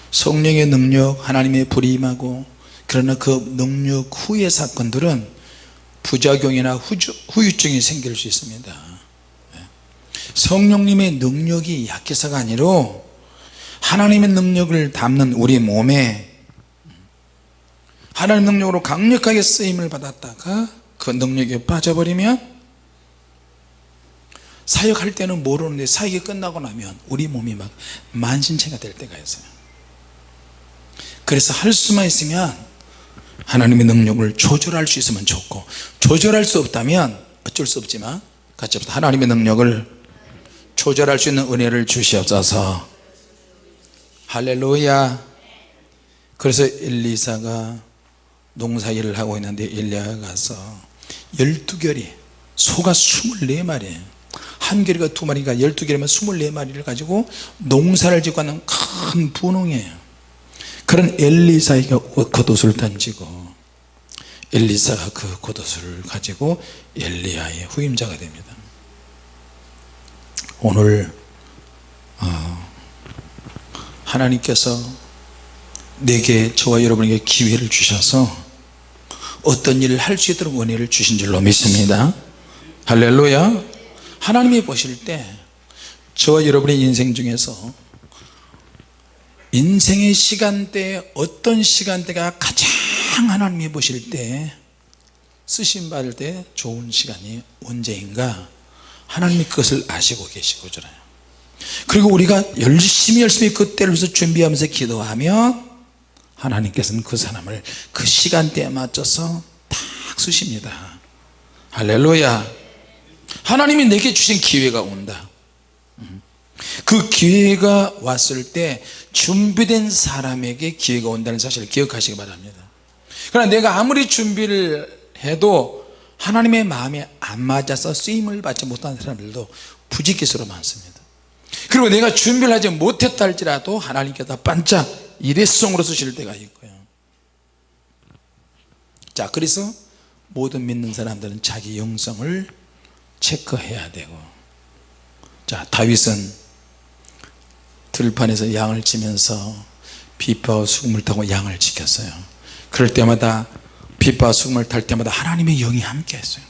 성령의 능력, 하나님의 불이 임하고, 그러나 그 능력 후의 사건들은 부작용이나 후유증이 생길 수 있습니다. 성령님의 능력이 약해서가 아니라 하나님의 능력을 담는 우리 몸에 하나님의 능력으로 강력하게 쓰임을 받았다가 그 능력에 빠져버리면, 사역할 때는 모르는데 사역이 끝나고 나면 우리 몸이 막 만신체가 될 때가 있어요. 그래서 할 수만 있으면 하나님의 능력을 조절할 수 있으면 좋고, 조절할 수 없다면 어쩔 수 없지만 같이 합시다. 하나님의 능력을 조절할 수 있는 은혜를 주시옵소서. 할렐루야. 그래서 엘리사가 농사일을 하고 있는데 엘리야가 가서 12결이 소가 24마리, 한 결이가 2마리가 12결이면 24마리를 가지고 농사를 짓고 하는 큰 분홍이에요. 그런 엘리사에게 겉옷을 던지고 엘리사가 그 겉옷을 가지고 엘리야의 후임자가 됩니다. 오늘 하나님께서 내게, 저와 여러분에게 기회를 주셔서 어떤 일을 할 수 있도록 은혜를 주신 줄로 믿습니다. 할렐루야. 하나님이 보실 때 저와 여러분의 인생 중에서 인생의 시간대에 어떤 시간대가 가장 하나님이 보실 때 쓰심 받을 때 좋은 시간이 언제인가, 하나님이 그것을 아시고 계시거든요. 그리고 우리가 열심히 그때를 위해서 준비하면서 기도하면 하나님께서는 그 사람을 그 시간대에 맞춰서 딱 쓰십니다. 할렐루야. 하나님이 내게 주신 기회가 온다. 그 기회가 왔을 때 준비된 사람에게 기회가 온다는 사실을 기억하시기 바랍니다. 그러나 내가 아무리 준비를 해도 하나님의 마음에 안 맞아서 쓰임을 받지 못한 사람들도 부지기수로 많습니다. 그리고 내가 준비를 하지 못했다 할지라도 하나님께서 반짝 일회성으로 쓰실 때가 있고요. 자, 그래서 모든 믿는 사람들은 자기 영성을 체크해야 되고, 자, 다윗은 들판에서 양을 치면서 비파와 수금을 타고 양을 지켰어요. 그럴 때마다 비파와 수금을 탈 때마다 하나님의 영이 함께 했어요.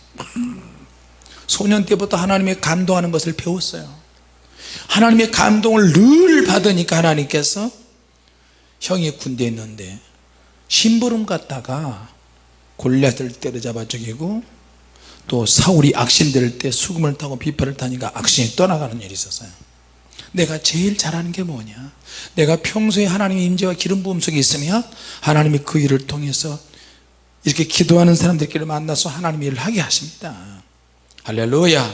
소년 때부터 하나님의 감동하는 것을 배웠어요. 하나님의 감동을 늘 받으니까 하나님께서 형이 군대에 있는데 심부름 갔다가 골리앗을 때려잡아 죽이고, 또 사울이 악신될 때 수금을 타고 비파를 타니까 악신이 떠나가는 일이 있었어요. 내가 제일 잘하는 게 뭐냐, 내가 평소에 하나님의 임재와 기름 부음 속에 있으면 하나님이 그 일을 통해서 이렇게 기도하는 사람들끼리 만나서 하나님의 일을 하게 하십니다. 할렐루야.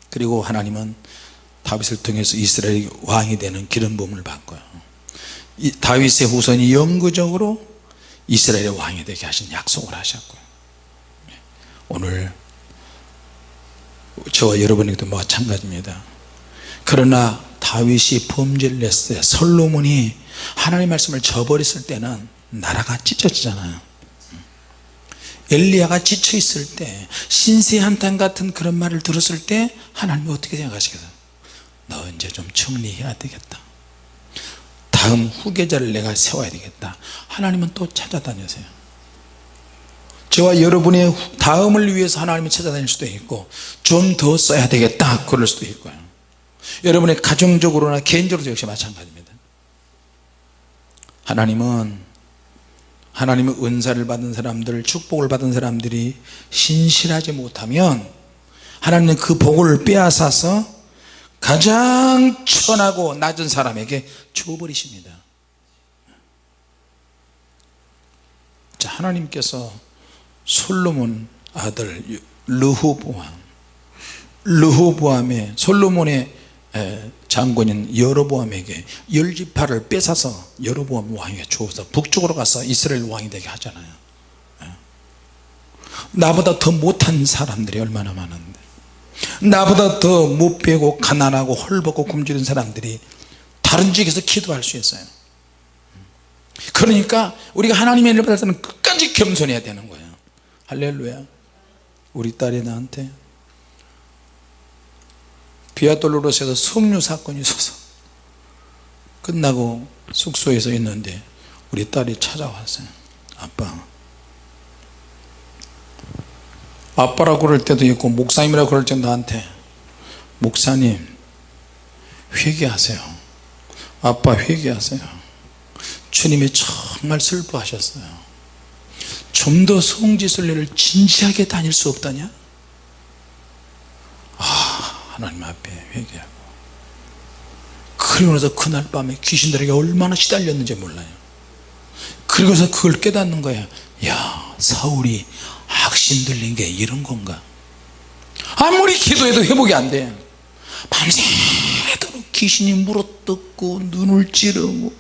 그리고 하나님은 다윗을 통해서 이스라엘 왕이 되는 기름 부음을 받고요, 다윗의 후손이 영구적으로 이스라엘의 왕이 되게 하신 약속을 하셨고요. 오늘 저와 여러분에게도 마찬가지입니다. 그러나 다윗이 범죄를 했을 때, 솔로몬이 하나님의 말씀을 저버렸을 때는 나라가 찢어지잖아요. 엘리야가 지쳐있을 때, 신세한탄 같은 그런 말을 들었을 때 하나님이 어떻게 생각하시겠어요? 너 이제 좀 정리해야 되겠다, 다음 후계자를 내가 세워야 되겠다. 하나님은 또 찾아다니세요. 저와 여러분의 다음을 위해서 하나님이 찾아다닐 수도 있고 좀 더 써야 되겠다 그럴 수도 있고요. 여러분의 가정적으로나 개인적으로도 역시 마찬가지입니다. 하나님은 하나님의 은사를 받은 사람들, 축복을 받은 사람들이 신실하지 못하면 하나님은 그 복을 빼앗아서 가장 천하고 낮은 사람에게 줘버리십니다. 자, 하나님께서 솔로몬 아들 르호보암의 솔로몬의 장군인 여로보암에게 열지파를 뺏어서 여로보암 왕에게 주어서 북쪽으로 가서 이스라엘 왕이 되게 하잖아요. 나보다 더 못한 사람들이 얼마나 많은데, 나보다 더 못되고 가난하고 헐벗고 굶주린 사람들이 다른 지역에서 기도할 수 있어요. 그러니까 우리가 하나님의 일을 받을 때는 끝까지 겸손해야 되는 거예요. 할렐루야. 우리 딸이 나한테 비아돌로로스에서 석류 사건이 있어서 끝나고 숙소에서 있는데 우리 딸이 찾아왔어요. 아빠라고 그럴 때도 있고 목사님이라고 그럴 때도 나한테 목사님 회개하세요. 아빠 회개하세요. 주님이 정말 슬퍼하셨어요. 좀 더 성지순례를 진지하게 다닐 수 없더냐? 하나님 앞에 회개하고, 그리고 나서 그날 밤에 귀신들에게 얼마나 시달렸는지 몰라요. 그리고서 그걸 깨닫는 거야. 야, 사울이 확신 들린 게 이런 건가? 아무리 기도해도 회복이 안 돼. 밤새도록 귀신이 물어뜯고 눈을 찌르고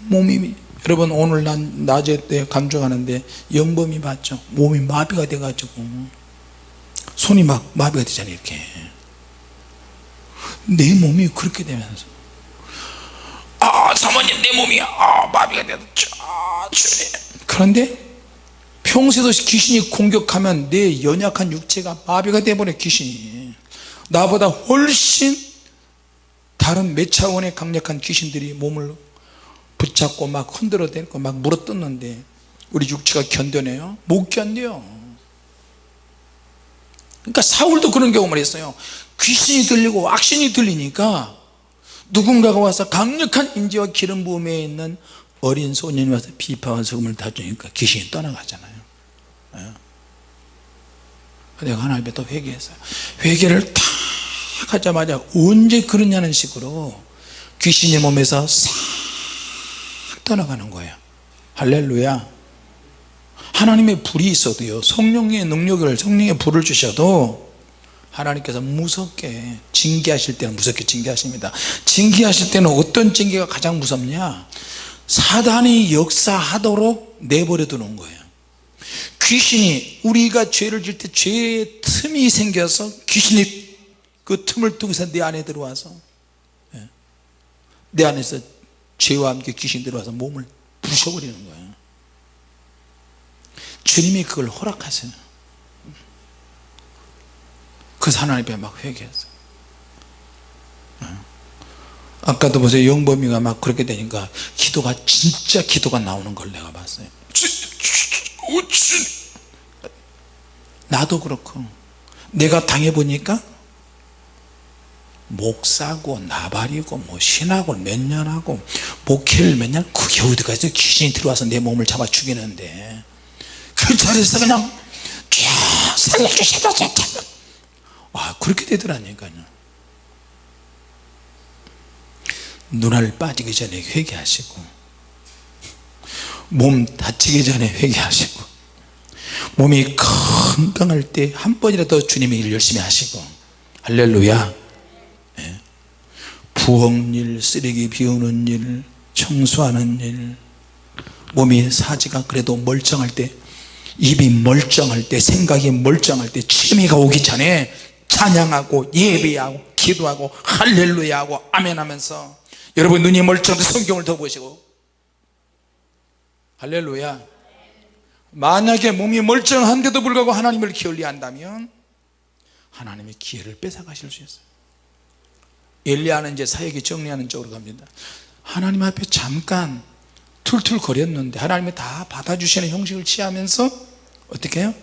몸이, 여러분 오늘 난 낮에 때 감정하는데 영범이 봤죠. 몸이 마비가 돼가지고 손이 막 마비가 되잖아요. 이렇게 내 몸이 그렇게 되면서 사모님 내 몸이 마비가 되었죠 주님. 그런데 평소에도 귀신이 공격하면 내 연약한 육체가 마비가 돼버려. 귀신이 나보다 훨씬 다른 몇 차원의 강력한 귀신들이 몸을 붙잡고 막 흔들어대고 막 물어뜯는데 우리 육체가 견뎌내요? 못 견뎌요. 그러니까 사울도 그런 경험을 했어요. 귀신이 들리고 악신이 들리니까 누군가가 와서 강력한 인지와 기름 부음에 있는 어린 소년이 와서 비파와 소금을 다 주니까 귀신이 떠나가잖아요. 내가 하나님 앞에 또 회개했어요. 회개를 딱 하자마자 언제 그러냐는 식으로 귀신의 몸에서 싹 떠나가는 거예요. 할렐루야. 하나님의 불이 있어도요, 성령의 능력을, 성령의 불을 주셔도 하나님께서 무섭게 징계하실 때는 무섭게 징계하십니다. 징계하실 때는 어떤 징계가 가장 무섭냐? 사단이 역사하도록 내버려 두는 거예요. 귀신이, 우리가 죄를 질 때 죄의 틈이 생겨서 귀신이 그 틈을 통해서 내 안에 들어와서, 내 안에서 죄와 함께 귀신 들어와서 몸을 부셔버리는 거예요. 주님이 그걸 허락하세요. 그래서 하나님 앞에 막 회개했어요. 아까도 보세요. 영범이가 막 그렇게 되니까 기도가, 진짜 기도가 나오는 걸 내가 봤어요. 나도 그렇고 내가 당해보니까 목사고 나발이고 뭐 신학을 몇 년 하고 목회를 몇 년, 그게 어디까지 귀신이 들어와서 내 몸을 잡아 죽이는데 그 자리에서 그냥 살려주시다. 그렇게 되더라니까요. 눈알 빠지기 전에 회개하시고, 몸 다치기 전에 회개하시고, 몸이 건강할 때 한 번이라도 주님의 일 열심히 하시고. 할렐루야. 부엌일, 쓰레기 비우는 일, 청소하는 일, 몸이 사지가 그래도 멀쩡할 때, 입이 멀쩡할 때, 생각이 멀쩡할 때, 취미가 오기 전에 찬양하고 예배하고 기도하고 할렐루야 하고 아멘 하면서, 여러분 눈이 멀쩡한데 성경을 더 보시고, 할렐루야. 만약에 몸이 멀쩡한데도 불구하고 하나님을 게을리한다면 하나님의 기회를 뺏어가실 수 있어요. 엘리야는 이제 사역이 정리하는 쪽으로 갑니다. 하나님 앞에 잠깐 툴툴 거렸는데 하나님이 다 받아주시는 형식을 취하면서 어떻게 해요?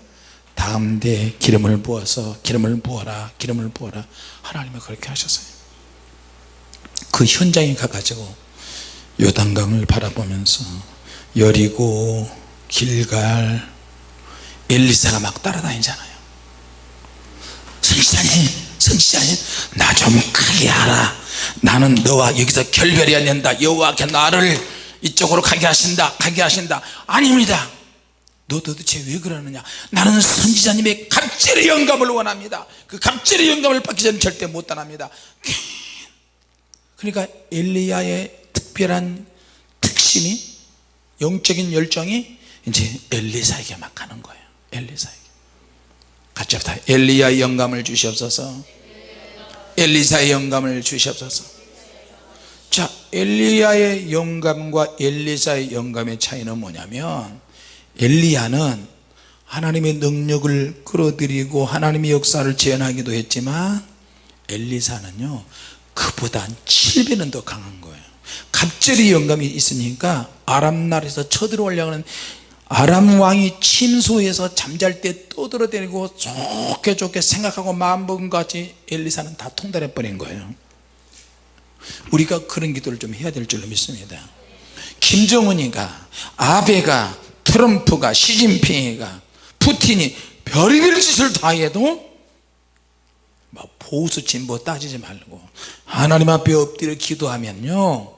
다음 대에 기름을 부어서 기름을 부어라 기름을 부어라. 하나님은 그렇게 하셨어요. 그 현장에 가가지고 요단강을 바라보면서 여리고 길갈 엘리사가 막 따라다니잖아요. 선지자님 나 좀 가게 하라. 나는 너와 여기서 결별이 안 된다. 여호와께 나를 이쪽으로 가게 하신다. 아닙니다. 너 도대체 왜 그러느냐. 나는 선지자님의 갑절의 영감을 원합니다. 그 갑절의 영감을 받기 전에 절대 못 떠납니다. 그러니까 엘리야의 특별한 특심이, 영적인 열정이 이제 엘리사에게 막 가는 거예요. 엘리사에게 같이 합시다. 엘리야의 영감을 주시옵소서. 엘리사의 영감을 주시옵소서. 자, 엘리야의 영감과 엘리사의 영감의 차이는 뭐냐면, 엘리야는 하나님의 능력을 끌어들이고 하나님의 역사를 재현하기도 했지만, 엘리사는요 그보다 7배는 더 강한 거예요. 갑절의 영감이 있으니까 아람 나라에서 쳐들어오려고 하는 아람 왕이 침소해서 잠잘 때 떠들어대고 좋게 생각하고 마음먹은 것 같이 엘리사는 다 통달해 버린 거예요. 우리가 그런 기도를 좀 해야 될 줄로 믿습니다. 김정은이가, 아베가, 트럼프가, 시진핑이가, 푸틴이 별의별 짓을 다 해도 보수 진보 따지지 말고 하나님 앞에 엎드려 기도하면요,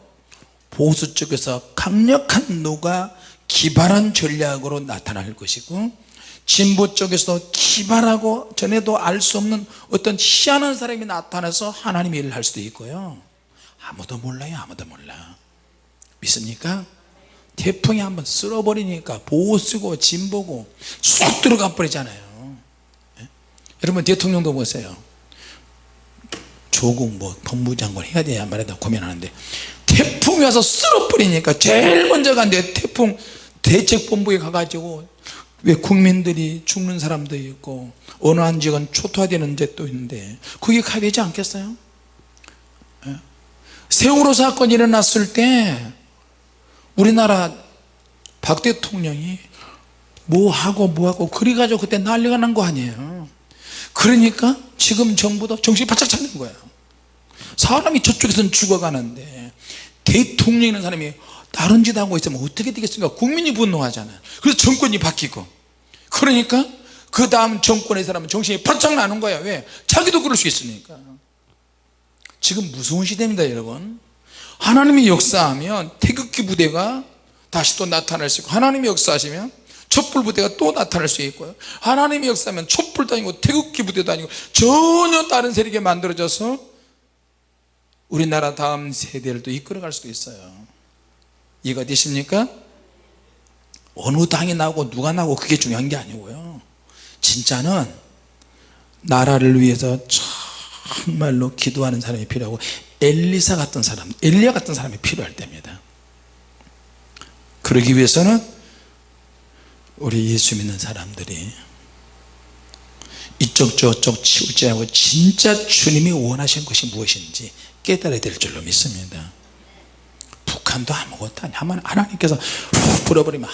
보수 쪽에서 강력한 노가 기발한 전략으로 나타날 것이고, 진보 쪽에서도 기발하고 전에도 알 수 없는 어떤 희한한 사람이 나타나서 하나님의 일을 할 수도 있고요. 아무도 몰라요. 아무도 몰라. 믿습니까? 태풍이 한번 쓸어버리니까 보수고 진보고 쑥 들어가 버리잖아요. 네? 여러분 대통령도 보세요. 조국 법무장관 해야 되냐 말해야 되냐 고민하는데, 태풍이 와서 쓸어버리니까 제일 먼저 간데 태풍 대책본부에 가가지고, 왜 국민들이 죽는 사람도 있고 어느 한 지역은 초토화되는 데도 있는데 거기 가야 되지 않겠어요? 세월호 사건이 일어났을 때 우리나라 박 대통령이 뭐하고 그래가지고 그때 난리가 난 거 아니에요. 그러니까 지금 정부도 정신이 바짝 차린 거예요. 사람이 저쪽에서는 죽어가는데 대통령이라는 사람이 다른 짓 하고 있으면 어떻게 되겠습니까? 국민이 분노하잖아요. 그래서 정권이 바뀌고, 그러니까 그 다음 정권의 사람은 정신이 바짝 나는 거야. 왜? 자기도 그럴 수 있으니까. 지금 무서운 시대입니다 여러분. 하나님이 역사하면 태극기 부대가 다시 또 나타날 수 있고, 하나님이 역사하시면 촛불 부대가 또 나타날 수 있고요, 하나님이 역사하면 촛불도 아니고 태극기 부대도 아니고 전혀 다른 세력이 만들어져서 우리나라 다음 세대를 또 이끌어갈 수도 있어요. 이해가 되십니까? 어느 당이 나오고 누가 나오고 그게 중요한 게 아니고요, 진짜는 나라를 위해서 정말로 기도하는 사람이 필요하고, 엘리사 같은 사람, 엘리야 같은 사람이 필요할 때입니다. 그러기 위해서는 우리 예수 믿는 사람들이 이쪽 저쪽 치우지 않고 진짜 주님이 원하신 것이 무엇인지 깨달아야 될 줄로 믿습니다. 북한도 아무것도 아니야. 하나님께서 훅 불어버리면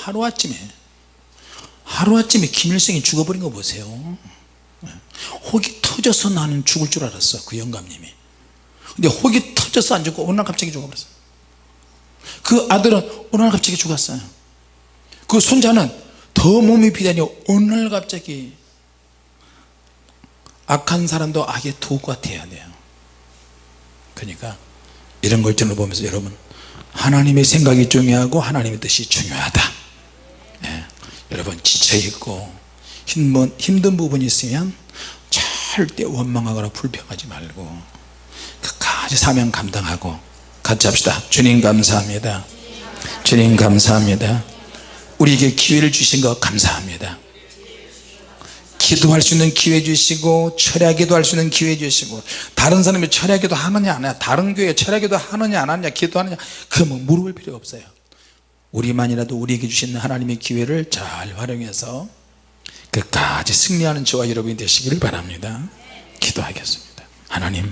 하루아침에 김일성이 죽어버린 거 보세요. 혹이 터져서 나는 죽을 줄 알았어, 그 영감님이. 근데 혹이 터져서 안 죽고 어느 날 갑자기 죽어버렸어. 그 아들은 어느 날 갑자기 죽었어요. 그 손자는 더 몸이 비다니 어느 날 갑자기. 악한 사람도 악의 도구 같아야 돼요. 그러니까 이런 걸들을 보면서 여러분, 하나님의 생각이 중요하고 하나님의 뜻이 중요하다. 네. 여러분 지쳐있고 힘든 부분이 있으면 절대 원망하거나 불평하지 말고 끝까지 사명 감당하고 같이 합시다. 주님 감사합니다. 주님 감사합니다. 우리에게 기회를 주신 것 감사합니다. 기도할 수 있는 기회 주시고, 철야기도 할 수 있는 기회 주시고, 다른 사람이 철야기도 하느냐 안 하느냐, 다른 교회 철야기도 하느냐 안 하느냐, 기도하느냐, 그 물어볼 필요 없어요. 우리만이라도 우리에게 주신 하나님의 기회를 잘 활용해서 끝까지 승리하는 저와 여러분이 되시기를 바랍니다. 기도하겠습니다. 하나님,